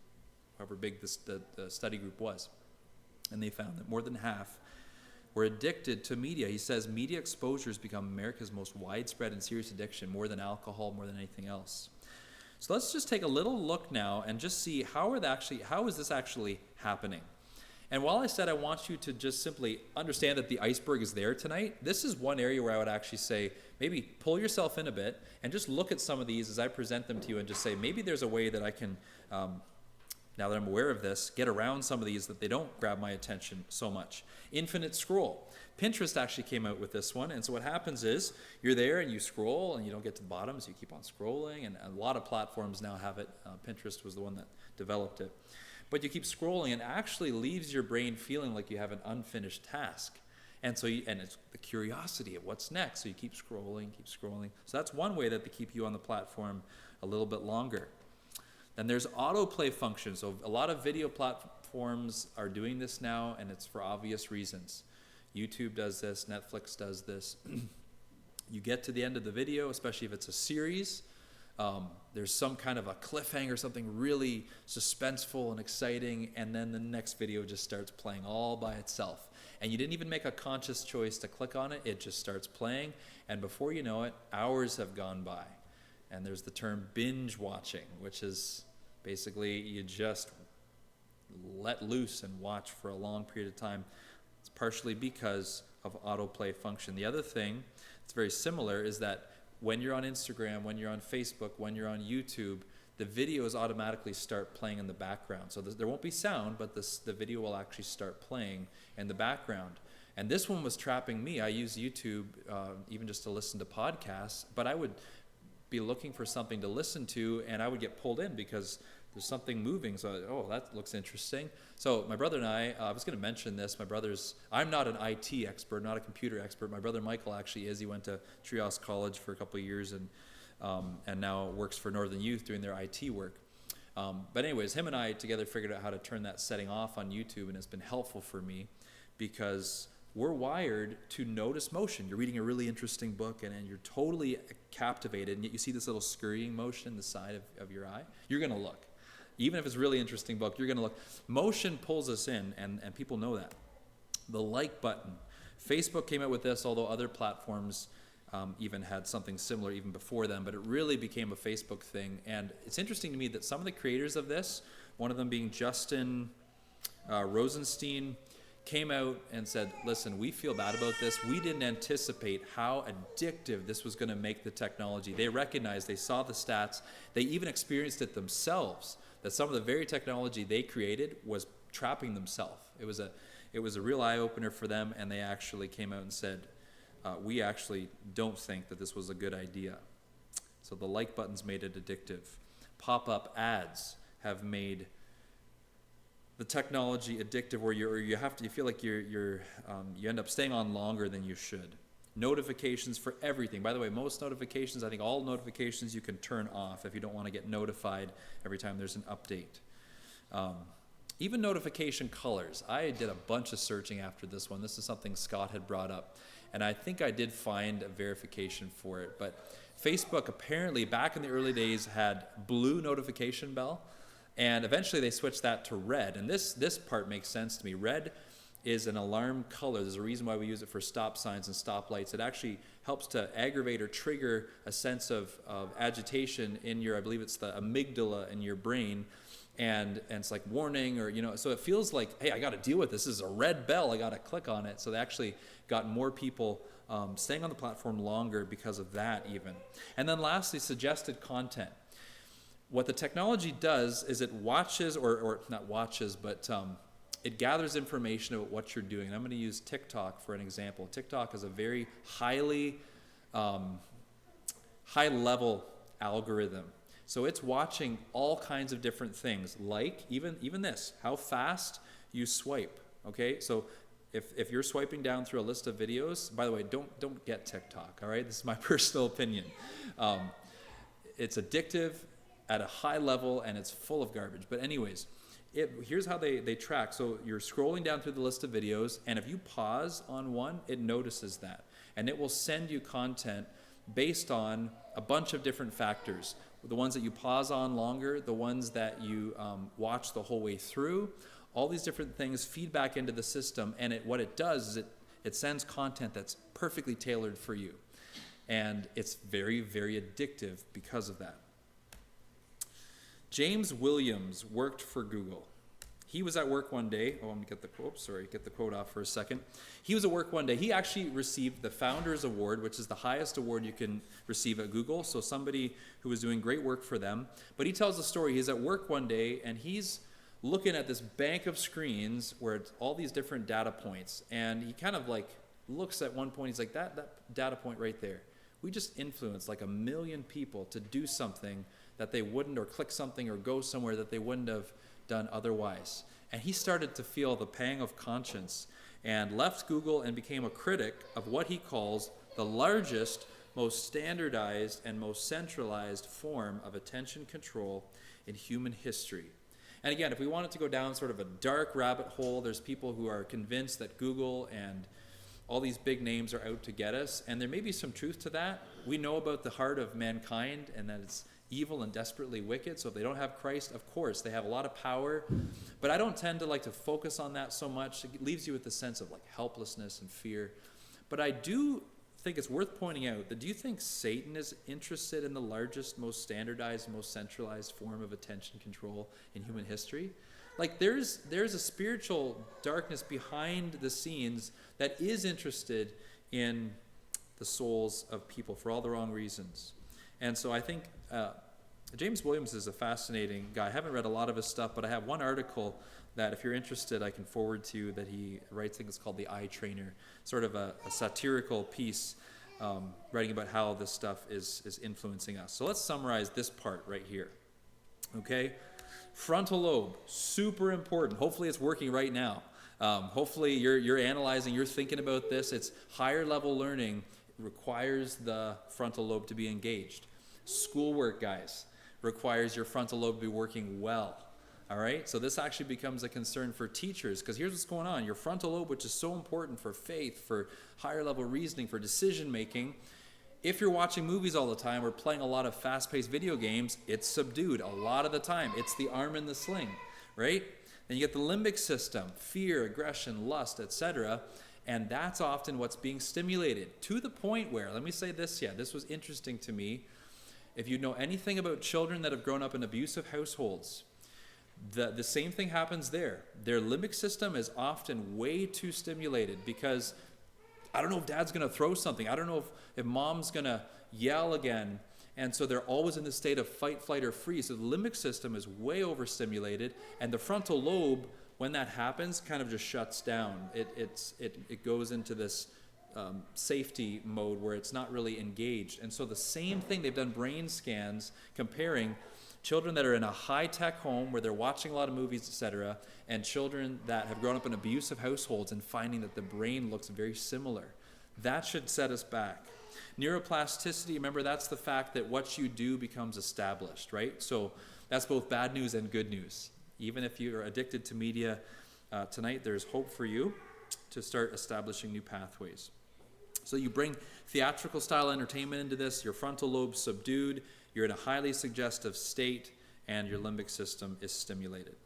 however big the study group was. And they found that more than half were addicted to media. He says media exposure has become America's most widespread and serious addiction, more than alcohol, more than anything else. So let's just take a little look now and just see how is this actually happening. And while I said I want you to just simply understand that the iceberg is there tonight, this is one area where I would actually say maybe pull yourself in a bit and just look at some of these as I present them to you and just say maybe there's a way that I can, now that I'm aware of this, get around some of these that they don't grab my attention so much. Infinite scroll. Pinterest actually came out with this one, and so what happens is you're there and you scroll and you don't get to the bottom, so you keep on scrolling, and a lot of platforms now have it. Pinterest was the one that developed it. But you keep scrolling and it actually leaves your brain feeling like you have an unfinished task. And so it's the curiosity of what's next, so you keep scrolling. So that's one way that they keep you on the platform a little bit longer. Then there's autoplay function. So a lot of video platforms are doing this now, and it's for obvious reasons. YouTube does this, Netflix does this. You get to the end of the video, especially if it's a series, there's some kind of a cliffhanger, something really suspenseful and exciting, and then the next video just starts playing all by itself. And you didn't even make a conscious choice to click on it, it just starts playing, and before you know it, hours have gone by. And there's the term binge watching, which is basically you just let loose and watch for a long period of time. It's partially because of autoplay function. The other thing that's very similar is that when you're on Instagram, when you're on Facebook, when you're on YouTube, the videos automatically start playing in the background. So there won't be sound, but the video will actually start playing in the background. And this one was trapping me. I use YouTube even just to listen to podcasts, but I would be looking for something to listen to, and I would get pulled in because there's something moving. So, that looks interesting. So my brother and I was going to mention this. I'm not an IT expert, not a computer expert. My brother Michael actually is. He went to Treehouse College for a couple of years and now works for Northern Youth doing their IT work. But anyways, him and I together figured out how to turn that setting off on YouTube, and it's been helpful for me because we're wired to notice motion. You're reading a really interesting book and you're totally captivated, and yet you see this little scurrying motion in the side of your eye. You're going to look. Even if it's a really interesting book, you're going to look. Motion pulls us in, and people know that. The like button. Facebook came out with this, although other platforms even had something similar even before them, but it really became a Facebook thing. And it's interesting to me that some of the creators of this, one of them being Justin Rosenstein, came out and said, listen, we feel bad about this. We didn't anticipate how addictive this was going to make the technology. They recognized, they saw the stats, they even experienced it themselves, that some of the very technology they created was trapping themselves. It was a real eye-opener for them, and they actually came out and said, we actually don't think that this was a good idea. So the like buttons made it addictive. Pop-up ads have made the technology addictive, where you feel like you end up staying on longer than you should. Notifications for everything. By the way, most notifications, I think all notifications you can turn off if you don't want to get notified every time there's an update. Even notification colors. I did a bunch of searching after this one. This is something Scott had brought up, and I think I did find a verification for it. But Facebook apparently back in the early days had blue notification bell, and eventually they switched that to red. And this part makes sense to me. Red is an alarm color. There's a reason why we use it for stop signs and stoplights. It actually helps to aggravate or trigger a sense of agitation in I believe it's the amygdala in your brain. and it's like warning, or, you know, so it feels like, hey, I got to deal with this. This is a red bell. I got to click on it. So they actually got more people staying on the platform longer because of that even. And then lastly, suggested content. What the technology does is it watches, or not watches, but it gathers information about what you're doing. And I'm going to use TikTok for an example. TikTok is a very high-level algorithm. So it's watching all kinds of different things, like even this, how fast you swipe, okay? So if you're swiping down through a list of videos, by the way, don't get TikTok, all right? This is my personal opinion. It's addictive at a high level, and it's full of garbage. But anyways, here's how they track. So you're scrolling down through the list of videos, and if you pause on one, it notices that. And it will send you content based on a bunch of different factors. The ones that you pause on longer, the ones that you watch the whole way through, all these different things feed back into the system, and what it does is it sends content that's perfectly tailored for you. And it's very, very addictive because of that. James Williams worked for Google. He was at work one day. Oh, I'm going to get the quote off for a second. He was at work one day. He actually received the Founders Award, which is the highest award you can receive at Google. So somebody who was doing great work for them. But he tells the story. He's at work one day, and he's looking at this bank of screens where it's all these different data points. And he kind of like looks at one point. He's like, that data point right there. We just influenced like 1 million people to do something that they wouldn't, or click something or go somewhere that they wouldn't have done otherwise. And he started to feel the pang of conscience and left Google and became a critic of what he calls the largest, most standardized, and most centralized form of attention control in human history. And again, if we wanted to go down sort of a dark rabbit hole, there's people who are convinced that Google and all these big names are out to get us, and there may be some truth to that. We know about the heart of mankind and that it's evil and desperately wicked. So if they don't have Christ, of course, they have a lot of power. But I don't tend to like to focus on that so much. It leaves you with a sense of like helplessness and fear. But I do think it's worth pointing out that, do you think Satan is interested in the largest, most standardized, most centralized form of attention control in human history? Like there's a spiritual darkness behind the scenes that is interested in the souls of people for all the wrong reasons. And so I think James Williams is a fascinating guy. I haven't read a lot of his stuff, but I have one article that if you're interested, I can forward to you, that he writes. I think it's called The Eye Trainer, sort of a satirical piece writing about how this stuff is influencing us. So let's summarize this part right here. Okay? Frontal lobe, super important. Hopefully it's working right now. Hopefully you're analyzing, you're thinking about this. It's higher level learning requires the frontal lobe to be engaged. Schoolwork, guys, requires your frontal lobe to be working well. All right? So this actually becomes a concern for teachers, because here's what's going on. Your frontal lobe, which is so important for faith, for higher level reasoning, for decision making, if you're watching movies all the time or playing a lot of fast-paced video games, it's subdued a lot of the time. It's the arm in the sling, right? Then you get the limbic system, fear, aggression, lust, etc., and that's often what's being stimulated, to the point where, let me say this, this was interesting to me. If you know anything about children that have grown up in abusive households, the same thing happens there. Their limbic system is often way too stimulated, because I don't know if dad's going to throw something. I don't know if mom's going to yell again. And so they're always in the state of fight, flight, or freeze. So the limbic system is way overstimulated, and the frontal lobe, when that happens, kind of just shuts down. It goes into this safety mode where it's not really engaged. And so the same thing, they've done brain scans comparing children that are in a high-tech home where they're watching a lot of movies, etc., and children that have grown up in abusive households, and finding that the brain looks very similar. That should set us back. Neuroplasticity, remember, that's the fact that what you do becomes established, right? So that's both bad news and good news. Even if you are addicted to media, tonight there's hope for you to start establishing new pathways. So you bring theatrical style entertainment into this, your frontal lobe subdued, you're in a highly suggestive state, and your limbic system is stimulated.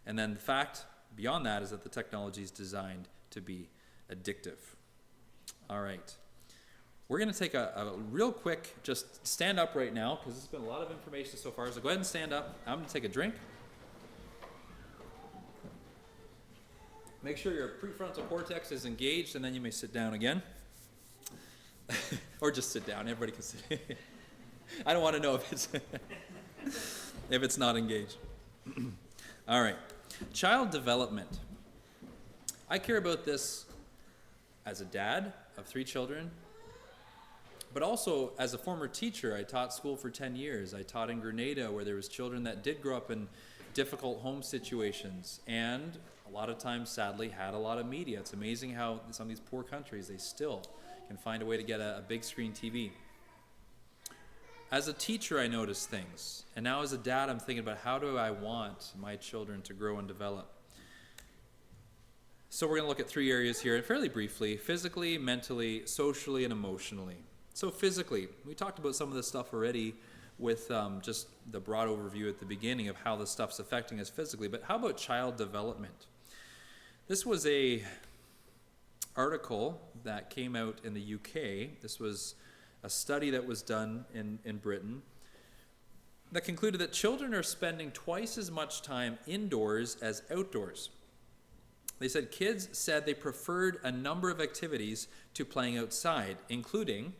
And then the fact beyond that is that the technology is designed to be addictive. All right. we're going to take a real quick, just stand up right now, because there's been a lot of information so far. So go ahead and stand up. I'm going to take a drink. Make sure your prefrontal cortex is engaged, and then you may sit down again. Or just sit down. Everybody can sit. I don't want to know if it's if it's not engaged. All right. Child development. I care about this as a dad of 3 children, but also as a former teacher. I taught school for 10 years. I taught in Grenada, where there was children that did grow up in difficult home situations, and a lot of times, sadly, had a lot of media. It's amazing how some of these poor countries, they still can find a way to get a big screen TV. As a teacher, I notice things. And now as a dad, I'm thinking about how do I want my children to grow and develop. So we're going to look at 3 areas here, fairly briefly: physically, mentally, socially, and emotionally. So physically, we talked about some of this stuff already with just the broad overview at the beginning of how this stuff's affecting us physically. But how about child development? This was a article that came out in the UK. This was a study that was done in Britain that concluded that children are spending twice as much time indoors as outdoors. They said kids said they preferred a number of activities to playing outside, including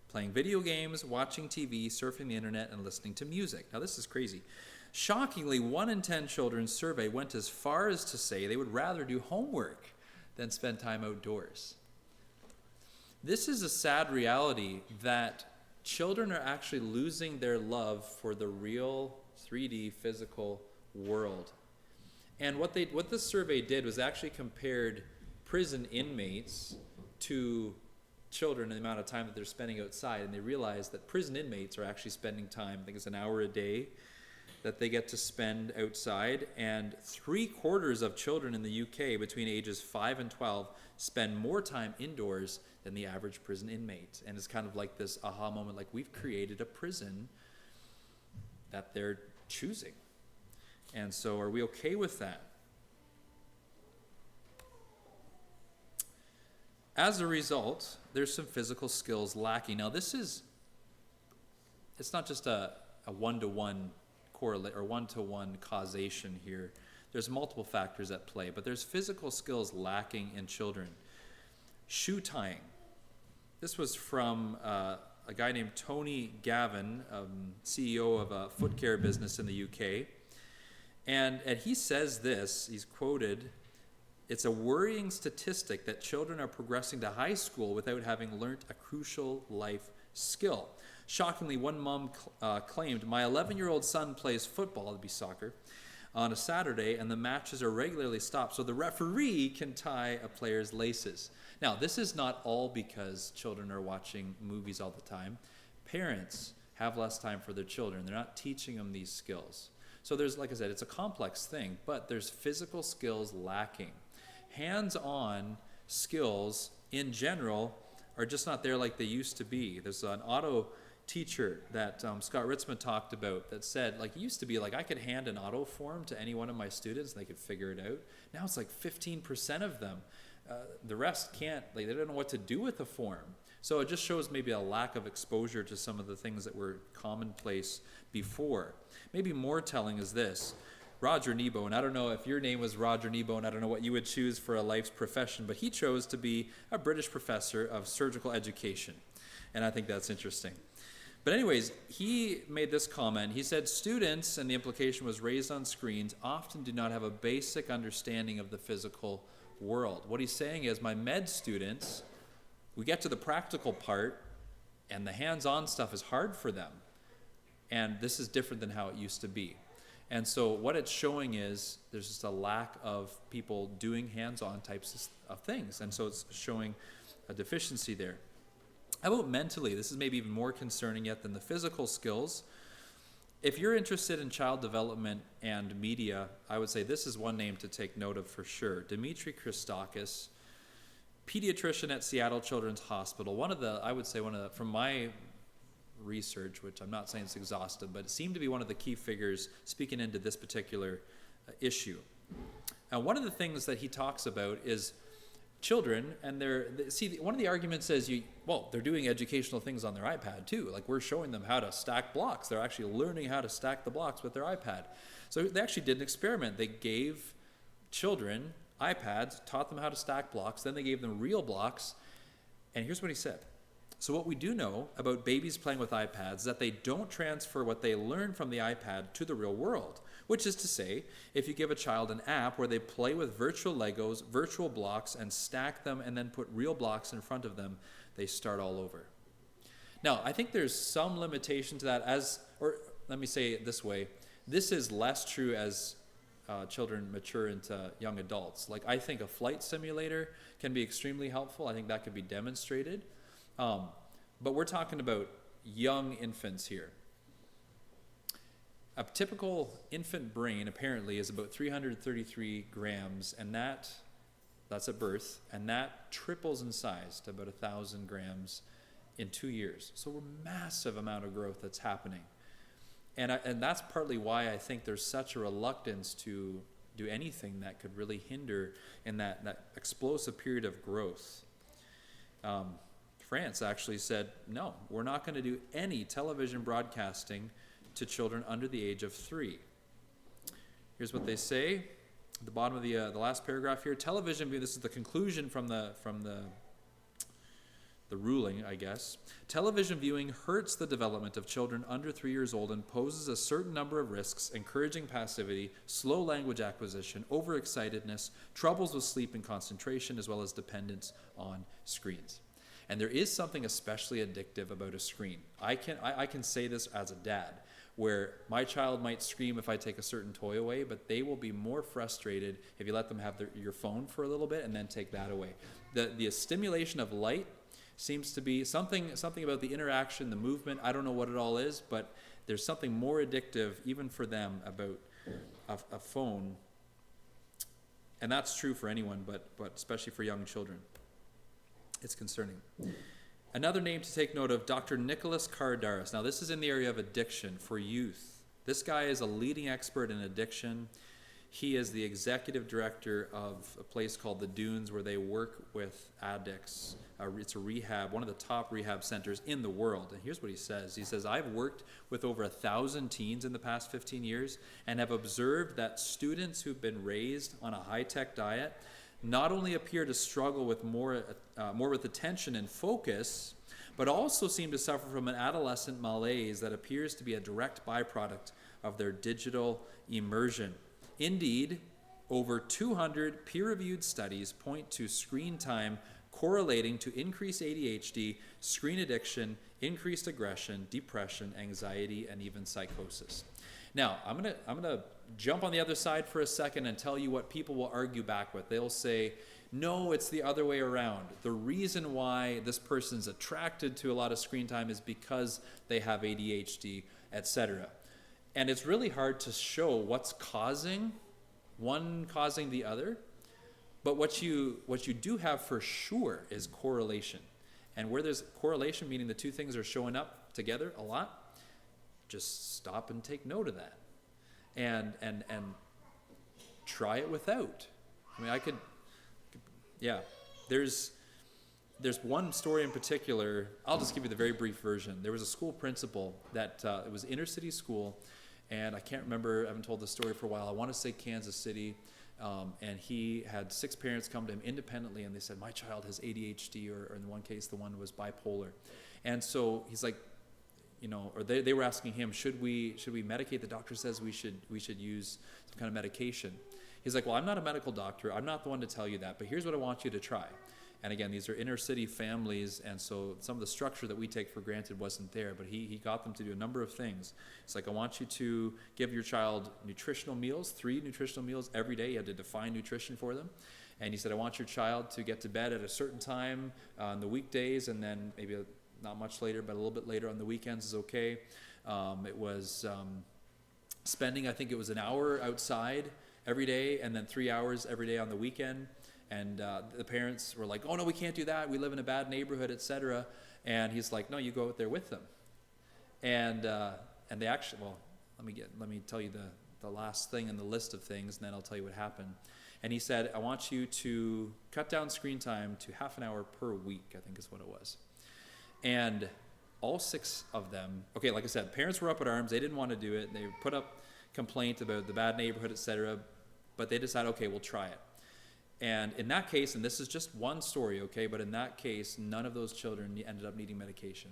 playing video games, watching TV, surfing the internet, and listening to music. Now, this is crazy. Shockingly, 1 in 10 children surveyed went as far as to say they would rather do homework than spend time outdoors. This is a sad reality that children are actually losing their love for the real 3D physical world. And what this survey did was actually compared prison inmates to children and the amount of time that they're spending outside, and they realized that prison inmates are actually spending time, I think it's an hour a day, that they get to spend outside, and 3/4 of children in the UK between ages 5 and 12 spend more time indoors than the average prison inmate. And it's kind of like this aha moment, like we've created a prison that they're choosing. And so are we okay with that? As a result, there's some physical skills lacking. Now it's not just a one-to-one correlate or one-to-one causation here. There's multiple factors at play, but there's physical skills lacking in children. Shoe tying. This was from a guy named Tony Gavin, CEO of a foot care business in the UK. And he says this, he's quoted, "It's a worrying statistic that children are progressing to high school without having learnt a crucial life skill. Shockingly, one mom claimed, my 11-year-old son plays football," it'd be soccer, "on a Saturday, and the matches are regularly stopped so the referee can tie a player's laces." Now, this is not all because children are watching movies all the time. Parents have less time for their children. They're not teaching them these skills. So there's, like I said, it's a complex thing, but there's physical skills lacking. Hands-on skills in general are just not there like they used to be. There's an auto teacher that Scott Ritzman talked about that said, like, it used to be like I could hand an auto form to any one of my students and they could figure it out. Now it's like 15% of them. The rest can't, like, they don't know what to do with the form. So it just shows maybe a lack of exposure to some of the things that were commonplace before. Maybe more telling is this. Roger Nebo, and I don't know if your name was Roger Nebo, and I don't know what you would choose for a life's profession, but he chose to be a British professor of surgical education. And I think that's interesting. But anyways, he made this comment. He said, students, and the implication was raised on screens, often do not have a basic understanding of the physical world. What he's saying is, my med students, we get to the practical part, and the hands-on stuff is hard for them. And this is different than how it used to be. And so what it's showing is there's just a lack of people doing hands-on types of things. And so it's showing a deficiency there. How about mentally? This is maybe even more concerning yet than the physical skills. If you're interested in child development and media, I would say this is one name to take note of for sure. Dimitri Christakis, pediatrician at Seattle Children's Hospital. From my research, which I'm not saying it's exhaustive, but it seemed to be one of the key figures speaking into this particular issue. Now, one of the things that he talks about is children, and one of the arguments is they're doing educational things on their iPad too. Like, we're showing them how to stack blocks. They're actually learning how to stack the blocks with their iPad. So they actually did an experiment. They gave children iPads, taught them how to stack blocks, then they gave them real blocks, and here's what he said. So what we do know about babies playing with iPads is that they don't transfer what they learn from the iPad to the real world, which is to say, if you give a child an app where they play with virtual Legos, virtual blocks, and stack them and then put real blocks in front of them, they start all over. Now, I think there's some limitation to that, or let me say it this way, this is less true as children mature into young adults. Like, I think a flight simulator can be extremely helpful. I think that could be demonstrated. But we're talking about young infants here. A typical infant brain apparently is about 333 grams, and that's at birth, and that triples in size to about 1,000 grams in 2 years. So a massive amount of growth that's happening. And that's partly why I think there's such a reluctance to do anything that could really hinder in that explosive period of growth. France actually said, no, we're not going to do any television broadcasting to children under the age of 3. Here's what they say at the bottom of the last paragraph here. Television, this is the conclusion from the ruling, I guess. Television viewing hurts the development of children under 3 years old and poses a certain number of risks, encouraging passivity, slow language acquisition, overexcitedness, troubles with sleep and concentration, as well as dependence on screens. And there is something especially addictive about a screen. I can say this as a dad, where my child might scream if I take a certain toy away, but they will be more frustrated if you let them have your phone for a little bit and then take that away. The stimulation of light seems to be something about the interaction, the movement. I don't know what it all is, but there's something more addictive even for them about a phone. And that's true for anyone, but especially for young children. It's concerning. Another name to take note of, Dr. Nicholas Kardaris. Now, this is in the area of addiction for youth. This guy is a leading expert in addiction. He is the executive director of a place called the Dunes, where they work with addicts. It's a rehab, one of the top rehab centers in the world. And here's what he says. He says, I've worked with over 1,000 teens in the past 15 years and have observed that students who've been raised on a high-tech diet not only appear to struggle with more with attention and focus, but also seem to suffer from an adolescent malaise that appears to be a direct byproduct of their digital immersion. Indeed, over 200 peer-reviewed studies point to screen time correlating to increased ADHD, screen addiction, increased aggression, depression, anxiety, and even psychosis. Now, I'm gonna jump on the other side for a second and tell you what people will argue back with. They'll say, no, it's the other way around. The reason why this person's attracted to a lot of screen time is because they have ADHD, etc. And it's really hard to show what's causing the other. But what you do have for sure is correlation. And where there's correlation, meaning the two things are showing up together a lot, just stop and take note of that. And try it without. I mean, there's one story in particular. I'll just give you the very brief version. There was a school principal that, it was inner city school, and I can't remember, I haven't told the story for a while. I want to say Kansas City, and he had 6 parents come to him independently, and they said, my child has ADHD, or in one case, the one was bipolar. And so he's like, or they were asking him, should we medicate? The doctor says we should use some kind of medication. He's like, well, I'm not a medical doctor. I'm not the one to tell you that, but here's what I want you to try. And again, these are inner city families, and so some of the structure that we take for granted wasn't there, but he got them to do a number of things. It's like, I want you to give your child nutritional meals, 3 nutritional meals every day. You had to define nutrition for them. And he said, I want your child to get to bed at a certain time on the weekdays, and then maybe not much later, but a little bit later on the weekends is okay. It was spending, I think it was an hour outside every day, and then 3 hours every day on the weekend. And the parents were like, oh no, we can't do that. We live in a bad neighborhood, etc. And he's like, no, you go out there with them. And they actually, well, let me tell you the last thing in the list of things, and then I'll tell you what happened. And he said, I want you to cut down screen time to half an hour per week, I think is what it was. And all 6 of them, okay, like I said, parents were up at arms. They didn't want to do it. They put up complaint about the bad neighborhood, etc. But they decided, okay, we'll try it. And in that case, and this is just one story, okay, but in that case, none of those children ended up needing medication.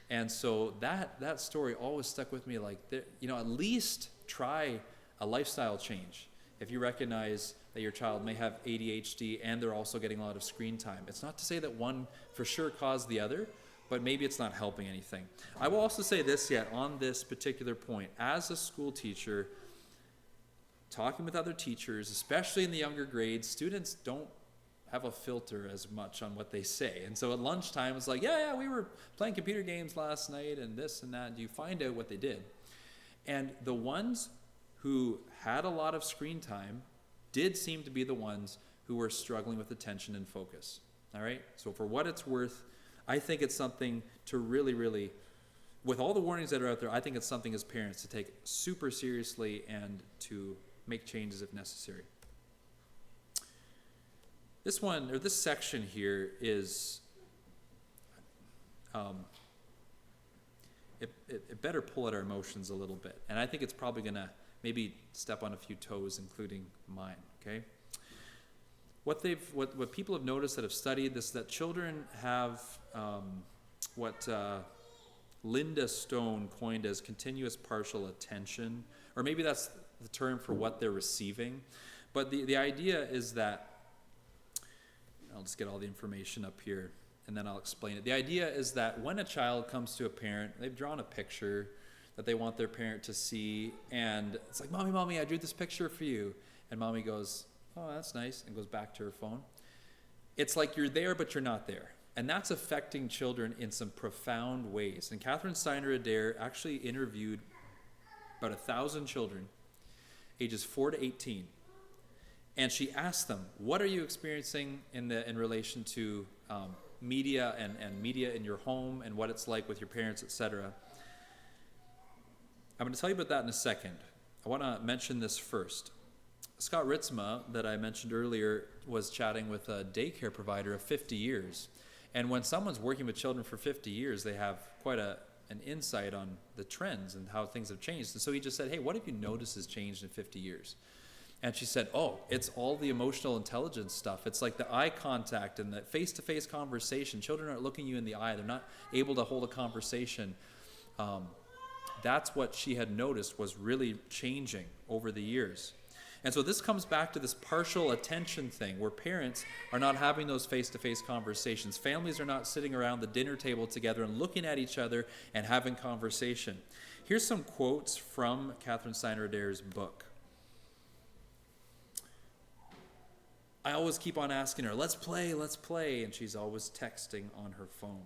And so that story always stuck with me, like, at least try a lifestyle change. If you recognize that your child may have ADHD and they're also getting a lot of screen time. It's not to say that one for sure caused the other, but maybe it's not helping anything. I will also say this yet on this particular point. As a school teacher, talking with other teachers, especially in the younger grades, students don't have a filter as much on what they say. And so at lunchtime, it's like, yeah, we were playing computer games last night and this and that. You find out what they did. And the ones who had a lot of screen time did seem to be the ones who were struggling with attention and focus. All right? So for what it's worth, I think it's something to really, really, with all the warnings that are out there, I think it's something as parents to take super seriously and to make changes if necessary. This one, or this section here is, it better pull at our emotions a little bit. And I think it's probably going to maybe step on a few toes, including mine, okay? What people have noticed that have studied this, that children have what Linda Stone coined as continuous partial attention, or maybe that's the term for what they're receiving. But the idea is that, I'll just get all the information up here and then I'll explain it. The idea is that when a child comes to a parent, they've drawn a picture that they want their parent to see, and it's like, Mommy, I drew this picture for you. And Mommy goes, oh, that's nice, and goes back to her phone. It's like you're there, but you're not there. And that's affecting children in some profound ways. And Catherine Steiner Adair actually interviewed about 1,000 children, ages 4 to 18. And she asked them, what are you experiencing in relation to media and media in your home and what it's like with your parents, etc. I'm going to tell you about that in a second. I want to mention this first. Scott Ritzma, that I mentioned earlier, was chatting with a daycare provider of 50 years. And when someone's working with children for 50 years, they have quite an insight on the trends and how things have changed. And so he just said, hey, what have you noticed has changed in 50 years? And she said, oh, it's all the emotional intelligence stuff. It's like the eye contact and the face-to-face conversation. Children aren't looking you in the eye. They're not able to hold a conversation. That's what she had noticed was really changing over the years. And so this comes back to this partial attention thing where parents are not having those face-to-face conversations. Families are not sitting around the dinner table together and looking at each other and having conversation. Here's some quotes from Catherine Steiner Adair's book. I always keep on asking her, let's play, and she's always texting on her phone.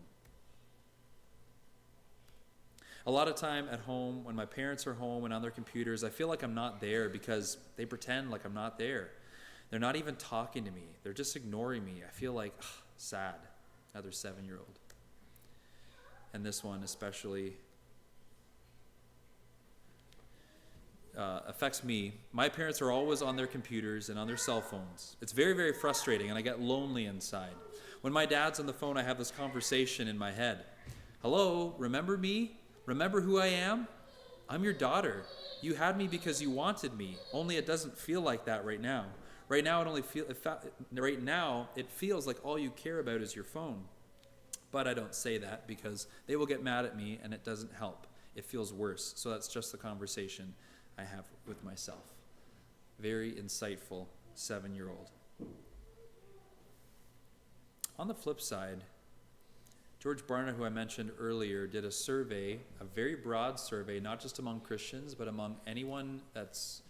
A lot of time at home, when my parents are home and on their computers, I feel like I'm not there because they pretend like I'm not there. They're not even talking to me. They're just ignoring me. I feel like, sad. Another 7-year-old. And this one especially affects me. My parents are always on their computers and on their cell phones. It's very, very frustrating, and I get lonely inside. When my dad's on the phone, I have this conversation in my head. Hello, remember me? Remember who I am? I'm your daughter. You had me because you wanted me. Only it doesn't feel like that right now. Right now it feels like all you care about is your phone. But I don't say that because they will get mad at me and it doesn't help. It feels worse. So that's just the conversation I have with myself. Very insightful 7-year-old. On the flip side, George Barna, who I mentioned earlier, did a survey, a very broad survey, not just among Christians, but among anyone that's,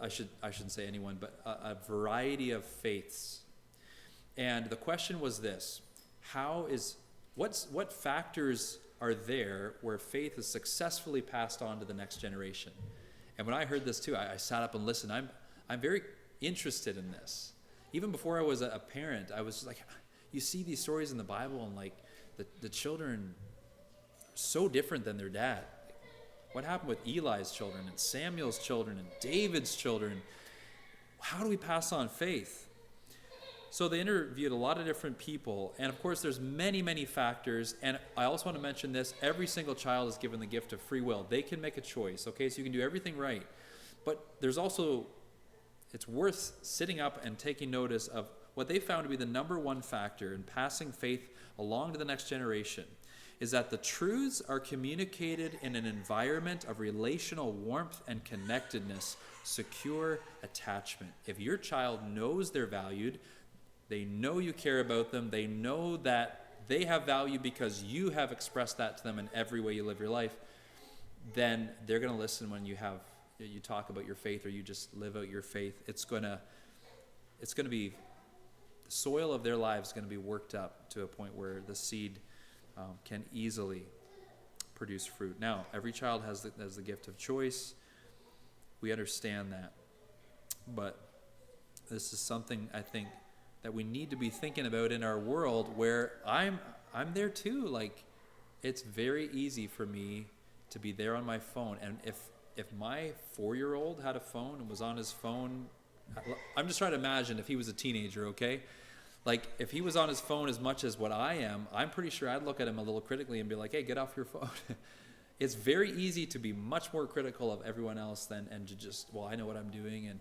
I shouldn't say anyone, but a variety of faiths. And the question was this: what factors are there where faith is successfully passed on to the next generation? And when I heard this too, I sat up and listened. I'm very interested in this. Even before I was a parent, I was just like, you see these stories in the Bible and like the children are so different than their dad. What happened with Eli's children and Samuel's children and David's children? how do we pass on faith? So they interviewed a lot of different people, and of course there's many, many factors, and I also want to mention this, every single child is given the gift of free will. They can make a choice, okay? So you can do everything right. But there's also, it's worth sitting up and taking notice of what they found to be the number one factor in passing faith along to the next generation, is that the truths are communicated in an environment of relational warmth and connectedness, secure attachment. If your child knows they're valued, they know you care about them, they know that they have value because you have expressed that to them in every way you live your life, then they're going to listen when you talk about your faith or you just live out your faith. It's going to be, the soil of their lives is going to be worked up to a point where the seed can easily produce fruit. Now, every child has the gift of choice. We understand that. But this is something I think that we need to be thinking about in our world where I'm there too. Like, it's very easy for me to be there on my phone. And if my 4-year-old had a phone and was on his phone, I'm just trying to imagine if he was a teenager, okay? Like, if he was on his phone as much as what I am, I'm pretty sure I'd look at him a little critically and be like, hey, get off your phone. It's very easy to be much more critical of everyone else and to just, well, I know what I'm doing, and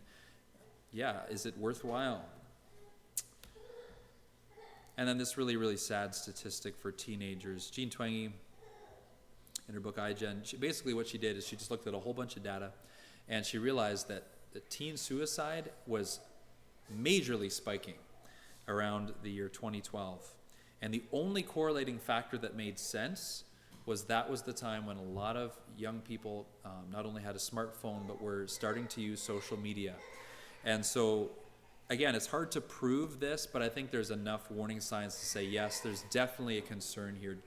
yeah, is it worthwhile? And then this really, really sad statistic for teenagers. Jean Twenge, in her book iGen, basically what she did is she just looked at a whole bunch of data, and she realized that the teen suicide was majorly spiking around the year 2012. And the only correlating factor that made sense was that was the time when a lot of young people not only had a smartphone, but were starting to use social media. And so, again, it's hard to prove this, but I think there's enough warning signs to say, yes, there's definitely a concern here.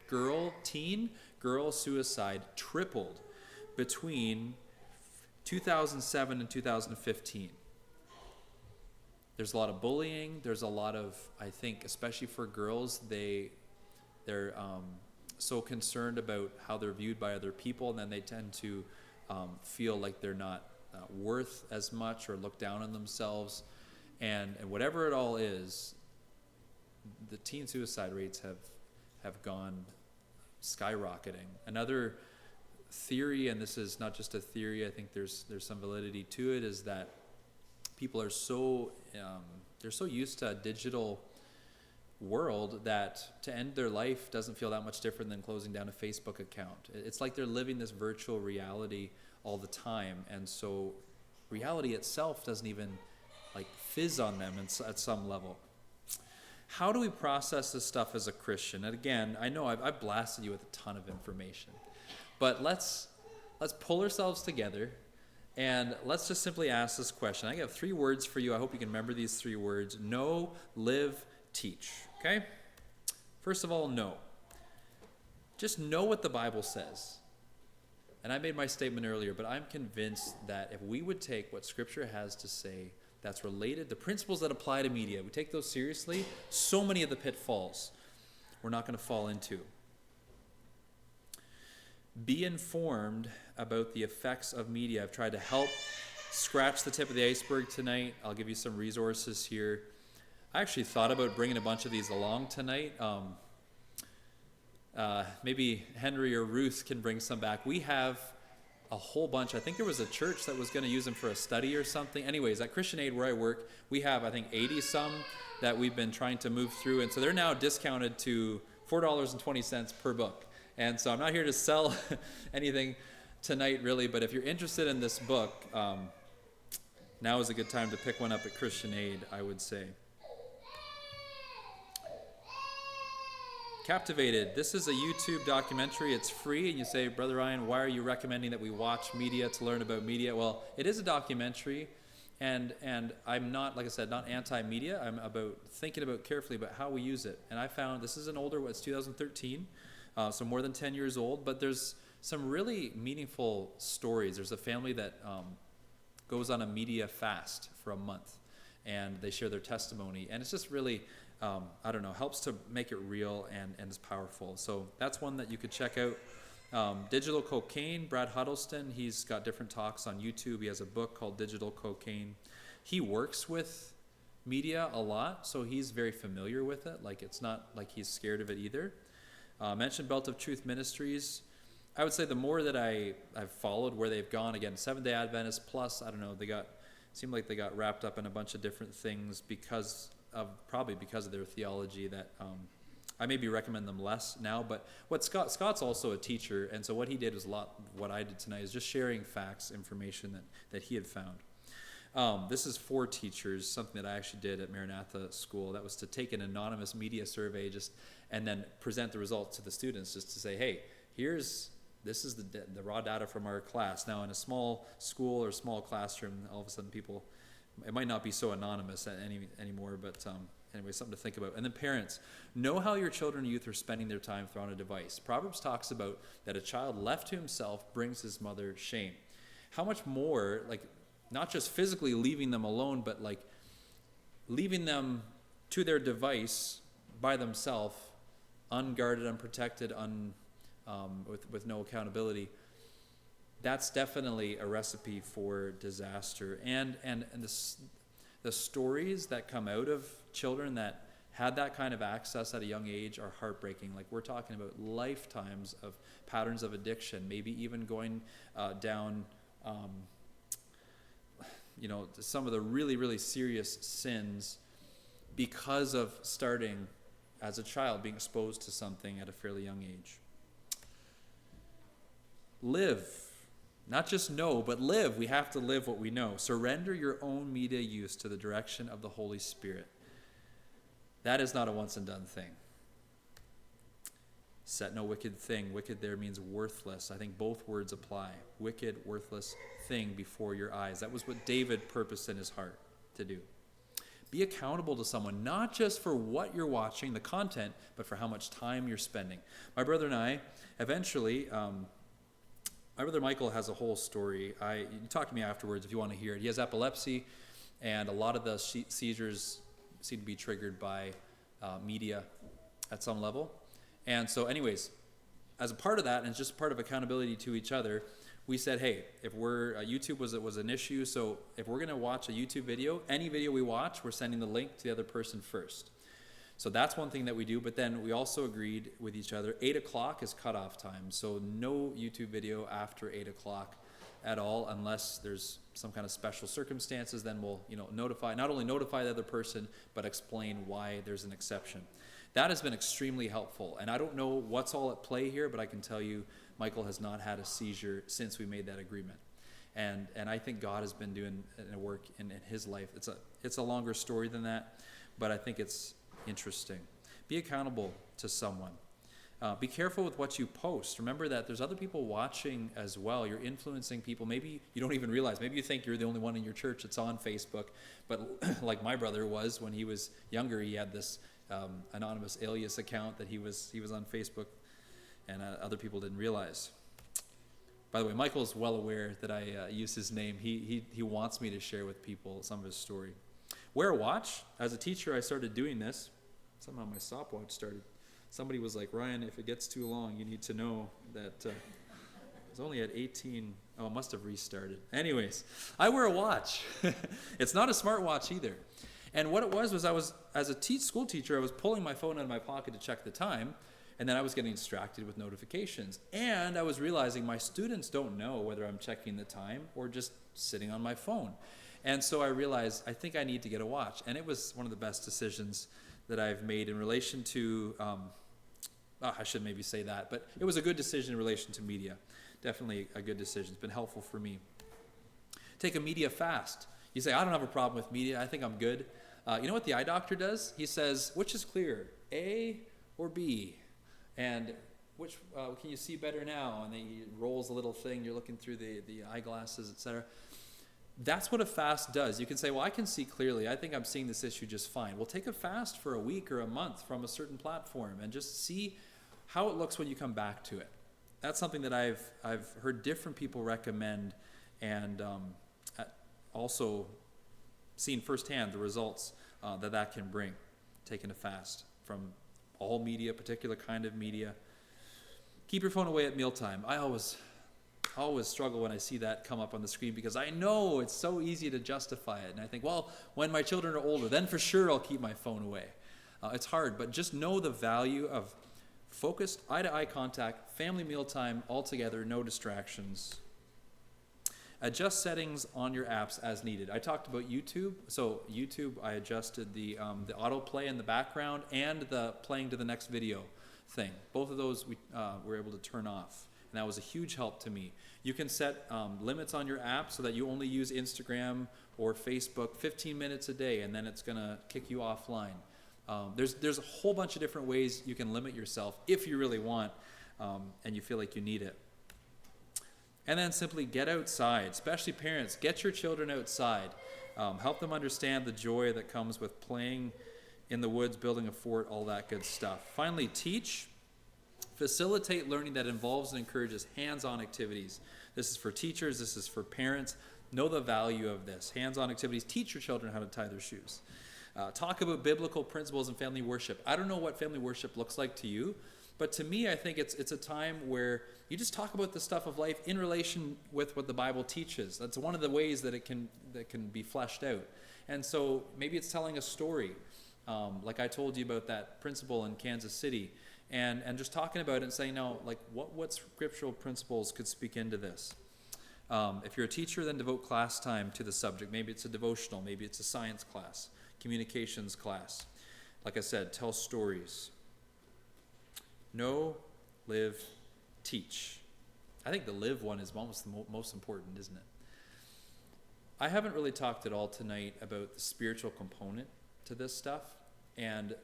Teen girl suicide tripled between 2007 and 2015. There's a lot of bullying. There's a lot of, I think, especially for girls, they're so concerned about how they're viewed by other people, and then they tend to feel like they're not worth as much or look down on themselves. And whatever it all is, the teen suicide rates have gone skyrocketing. Another theory, and this is not just a theory, I think there's some validity to it, is that people are they're so used to a digital world that to end their life doesn't feel that much different than closing down a Facebook account. It's like they're living this virtual reality all the time, and so reality itself doesn't even like fizz on them at some level. How do we process this stuff as a Christian? And again, I know I've blasted you with a ton of information, but let's pull ourselves together. And let's just simply ask this question. I have 3 words for you. I hope you can remember these 3 words. Know, live, teach. Okay? First of all, know. Just know what the Bible says. And I made my statement earlier, but I'm convinced that if we would take what Scripture has to say that's related, the principles that apply to media, we take those seriously, so many of the pitfalls we're not going to fall into. Be informed about the effects of media. I've tried to help scratch the tip of the iceberg tonight. I'll give you some resources here. I actually thought about bringing a bunch of these along tonight. Maybe Henry or Ruth can bring some back. We have a whole bunch. I think there was a church that was going to use them for a study or something. Anyways, at Christian Aid where I work, we have, I think, 80 some that we've been trying to move through. And so they're now discounted to $4.20 per book. And so I'm not here to sell anything tonight, really, but if you're interested in this book, now is a good time to pick one up at Christian Aid, I would say. Captivated. This is a YouTube documentary. It's free, and you say, Brother Ryan, why are you recommending that we watch media to learn about media? Well, it is a documentary, and I'm not, like I said, not anti-media. I'm about thinking about carefully about how we use it. And I found this is an older, it's 2013. So more than 10 years old, but there's some really meaningful stories. There's a family that goes on a media fast for a month, and they share their testimony, and it's just really, helps to make it real and is powerful. So that's one that you could check out. Digital Cocaine, Brad Huddleston, he's got different talks on YouTube. He has a book called Digital Cocaine. he works with media a lot, so he's very familiar with it. Like, it's not like he's scared of it either. Mentioned Belt of Truth Ministries. I would say the more that I've followed where they've gone, again, Seventh-day Adventist plus, I don't know, seemed like they got wrapped up in a bunch of different things probably because of their theology that I maybe recommend them less now. But Scott's also a teacher, and so what he did was a lot what I did tonight, is just sharing facts, information that he had found. This is for teachers, something that I actually did at Maranatha School. That was to take an anonymous media survey and then present the results to the students, just to say, hey, this is the raw data from our class. Now, in a small school or small classroom, all of a sudden it might not be so anonymous anymore, but anyway, something to think about. And then parents, know how your children and youth are spending their time on a device. Proverbs talks about that a child left to himself brings his mother shame. How much more, like, not just physically leaving them alone, but like leaving them to their device by themselves, unguarded, unprotected, with no accountability. That's definitely a recipe for disaster. And the stories that come out of children that had that kind of access at a young age are heartbreaking. Like, we're talking about lifetimes of patterns of addiction, maybe even going down some of the really, really serious sins because of starting as a child, being exposed to something at a fairly young age. Live. Not just know, but live. We have to live what we know. Surrender your own media use to the direction of the Holy Spirit. That is not a once and done thing. Set no wicked thing. Wicked there means worthless. I think both words apply. Wicked, worthless thing before your eyes. That was what David purposed in his heart to do. Be accountable to someone, not just for what you're watching, the content, but for how much time you're spending. My brother and I, eventually, my brother Michael has a whole story. You can talk to me afterwards if you want to hear it. He has epilepsy, and a lot of the seizures seem to be triggered by media at some level. And so anyways, as a part of that, and just part of accountability to each other, we said, hey, if YouTube was an issue, so if we're going to watch a YouTube video, any video we watch, we're sending the link to the other person first. So that's one thing that we do, but then we also agreed with each other, 8 o'clock is cutoff time, so no YouTube video after 8 o'clock at all, unless there's some kind of special circumstances. Then we'll not only notify the other person, but explain why there's an exception. That has been extremely helpful, and I don't know what's all at play here, but I can tell you Michael has not had a seizure since we made that agreement. And I think God has been doing a work in his life. It's a longer story than that, but I think it's interesting. Be accountable to someone. Be careful with what you post. Remember that there's other people watching as well. You're influencing people. Maybe you don't even realize. Maybe you think you're the only one in your church that's on Facebook. But like my brother was when he was younger, he had this anonymous alias account that he was on Facebook, and other people didn't realize. By the way, Michael's well aware that I use his name. He wants me to share with people some of his story. Wear a watch. As a teacher, I started doing this. Somehow my stopwatch started. Somebody was like, Ryan, if it gets too long, you need to know that it's only at 18. Oh, it must have restarted. Anyways, I wear a watch. It's not a smart watch either. And what it was I was, as a school teacher, I was pulling my phone out of my pocket to check the time, and then I was getting distracted with notifications. And I was realizing my students don't know whether I'm checking the time or just sitting on my phone. And so I realized, I think I need to get a watch. And it was one of the best decisions that I've made in relation to, I shouldn't maybe say that, but it was a good decision in relation to media. Definitely a good decision. It's been helpful for me. Take a media fast. You say, I don't have a problem with media. I think I'm good. You know what the eye doctor does? He says, which is clear, A or B? And which can you see better now? And then he rolls a little thing. You're looking through the eyeglasses, etc. That's what a fast does. You can say, well, I can see clearly. I think I'm seeing this issue just fine. Well, take a fast for a week or a month from a certain platform and just see how it looks when you come back to it. That's something that I've heard different people recommend, and also seen firsthand the results that can bring, taking a fast from all media, particular kind of media. Keep your phone away at mealtime. I always always struggle when I see that come up on the screen, because I know it's so easy to justify it. And I think, well, when my children are older, then for sure I'll keep my phone away. It's hard, but just know the value of focused eye-to-eye contact, family mealtime, all together, no distractions. Adjust settings on your apps as needed. I talked about YouTube. So YouTube, I adjusted the autoplay in the background and the playing to the next video thing. Both of those we were able to turn off, and that was a huge help to me. You can set limits on your app so that you only use Instagram or Facebook 15 minutes a day, and then it's gonna kick you offline. There's a whole bunch of different ways you can limit yourself if you really want, and you feel like you need it. And then simply get outside, especially parents. Get your children outside. Help them understand the joy that comes with playing in the woods, building a fort, all that good stuff. Finally, teach. Facilitate learning that involves and encourages hands-on activities. This is for teachers. This is for parents. Know the value of this. Hands-on activities. Teach your children how to tie their shoes. Talk about biblical principles in family worship. I don't know what family worship looks like to you, but to me, I think it's a time where you just talk about the stuff of life in relation with what the Bible teaches. That's one of the ways that it can be fleshed out. And so maybe it's telling a story, like I told you about that principal in Kansas City, and just talking about it and saying, no, like what scriptural principles could speak into this. If you're a teacher, then devote class time to the subject. Maybe it's a devotional, maybe it's a science class, communications class. Like I said, tell stories. Know, live, teach. I think the live one is almost the most important, isn't it? I haven't really talked at all tonight about the spiritual component to this stuff and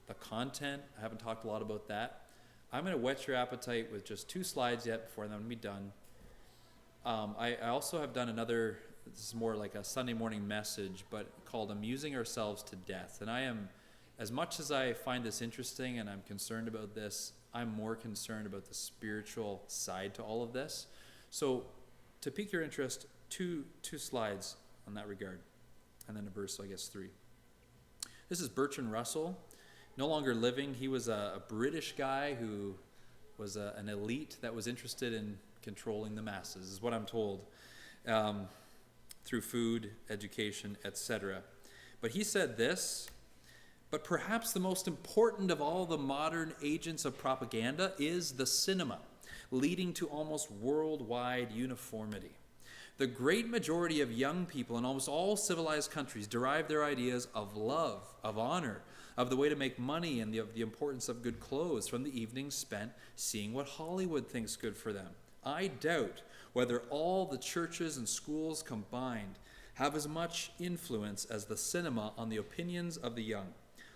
the content. I haven't talked a lot about that. I'm going to whet your appetite with just 2 slides yet before I'm going to be done. I also have done another, this is more like a Sunday morning message, but called Amusing Ourselves to Death. And I am, as much as I find this interesting and I'm concerned about this, I'm more concerned about the spiritual side to all of this. So to pique your interest, two slides on that regard, and then a verse, so I guess 3. This is Bertrand Russell, no longer living. He was a British guy who was an elite that was interested in controlling the masses, is what I'm told, through food, education, etc. But he said this: but perhaps the most important of all the modern agents of propaganda is the cinema, leading to almost worldwide uniformity. The great majority of young people in almost all civilized countries derive their ideas of love, of honor, of the way to make money, and of the importance of good clothes from the evenings spent seeing what Hollywood thinks good for them. I doubt whether all the churches and schools combined have as much influence as the cinema on the opinions of the young.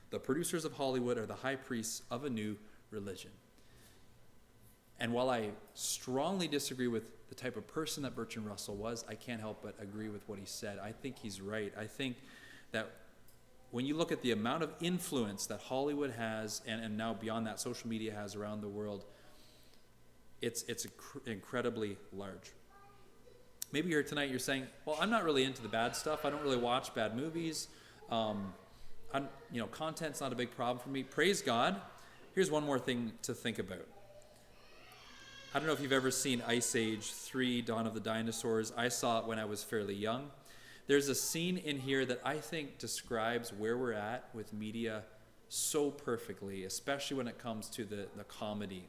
The producers of Hollywood are the high priests of a new religion. And while I strongly disagree with the type of person that Bertrand Russell was, I can't help but agree with what he said. I think he's right. I think that when you look at the amount of influence that Hollywood has, and now beyond that, social media has around the world, it's incredibly large. Maybe here tonight you're saying, well, I'm not really into the bad stuff. I don't really watch bad movies. Content's not a big problem for me. Praise God. Here's one more thing to think about. I don't know if you've ever seen Ice Age 3, Dawn of the Dinosaurs. I saw it when I was fairly young. There's a scene in here that I think describes where we're at with media so perfectly, especially when it comes to the comedy.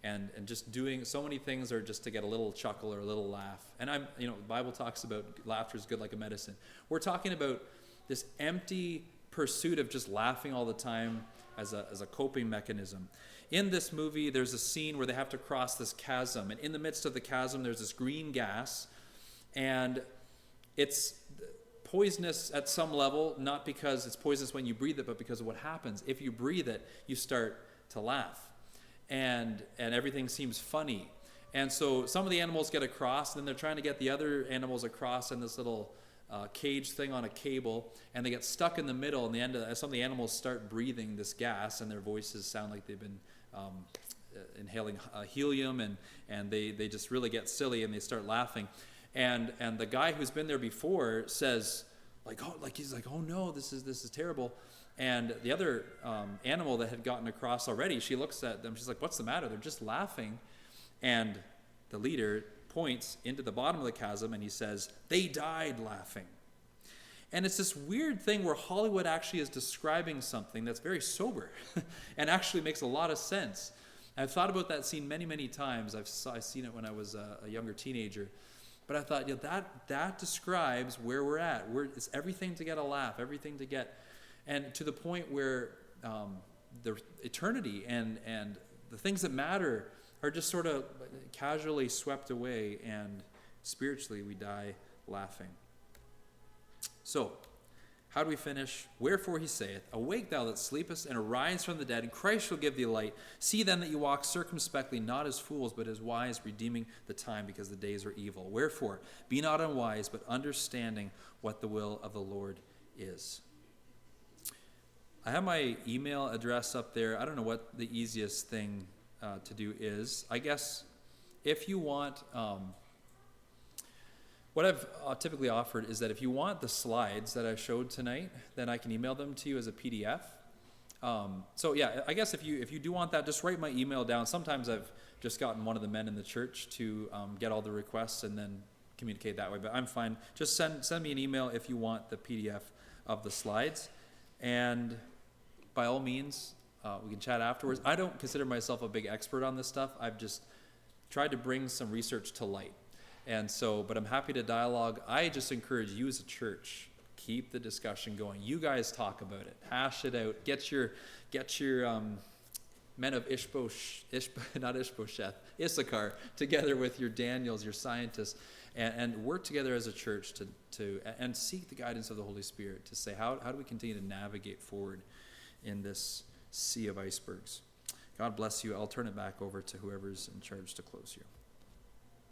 And just doing so many things are just to get a little chuckle or a little laugh. And the Bible talks about laughter is good like a medicine. We're talking about this empty pursuit of just laughing all the time as a coping mechanism. In this movie, there's a scene where they have to cross this chasm, and in the midst of the chasm, there's this green gas, and it's poisonous at some level, not because it's poisonous when you breathe it, but because of what happens. If you breathe it, you start to laugh, and everything seems funny. And so some of the animals get across, and then they're trying to get the other animals across in this little cage thing on a cable, and they get stuck in the middle, and some of the animals start breathing this gas, and their voices sound like they've been inhaling helium, and they just really get silly, and they start laughing. And the guy who's been there before says, he's like, oh no, this is terrible. And the other animal that had gotten across already, she looks at them, she's like, what's the matter? They're just laughing. And the leader points into the bottom of the chasm and he says, "They died laughing." And it's this weird thing where Hollywood actually is describing something that's very sober and actually makes a lot of sense. I've thought about that scene many, many times. I've seen it when I was a younger teenager. But I thought, that describes where we're at. It's everything to get a laugh, everything to get, and to the point where the eternity and the things that matter are just sort of casually swept away, and spiritually we die laughing. So, how do we finish? Wherefore he saith, "Awake thou that sleepest, and arise from the dead, and Christ shall give thee light. See then that you walk circumspectly, not as fools, but as wise, redeeming the time, because the days are evil. Wherefore, be not unwise, but understanding what the will of the Lord is." I have my email address up there. I don't know what the easiest thing to do is. I guess if you want... what I've typically offered is that if you want the slides that I showed tonight, then I can email them to you as a PDF. So yeah, I guess if you do want that, just write my email down. Sometimes I've just gotten one of the men in the church to get all the requests and then communicate that way, but I'm fine. Just send me an email if you want the PDF of the slides, and by all means, we can chat afterwards. I don't consider myself a big expert on this stuff. I've just tried to bring some research to light. And so, but I'm happy to dialogue. I just encourage you as a church, keep the discussion going. You guys talk about it, hash it out. Get your men of Issachar together with your Daniels, your scientists, and work together as a church to seek the guidance of the Holy Spirit to say how do we continue to navigate forward in this sea of icebergs. God bless you. I'll turn it back over to whoever's in charge to close here.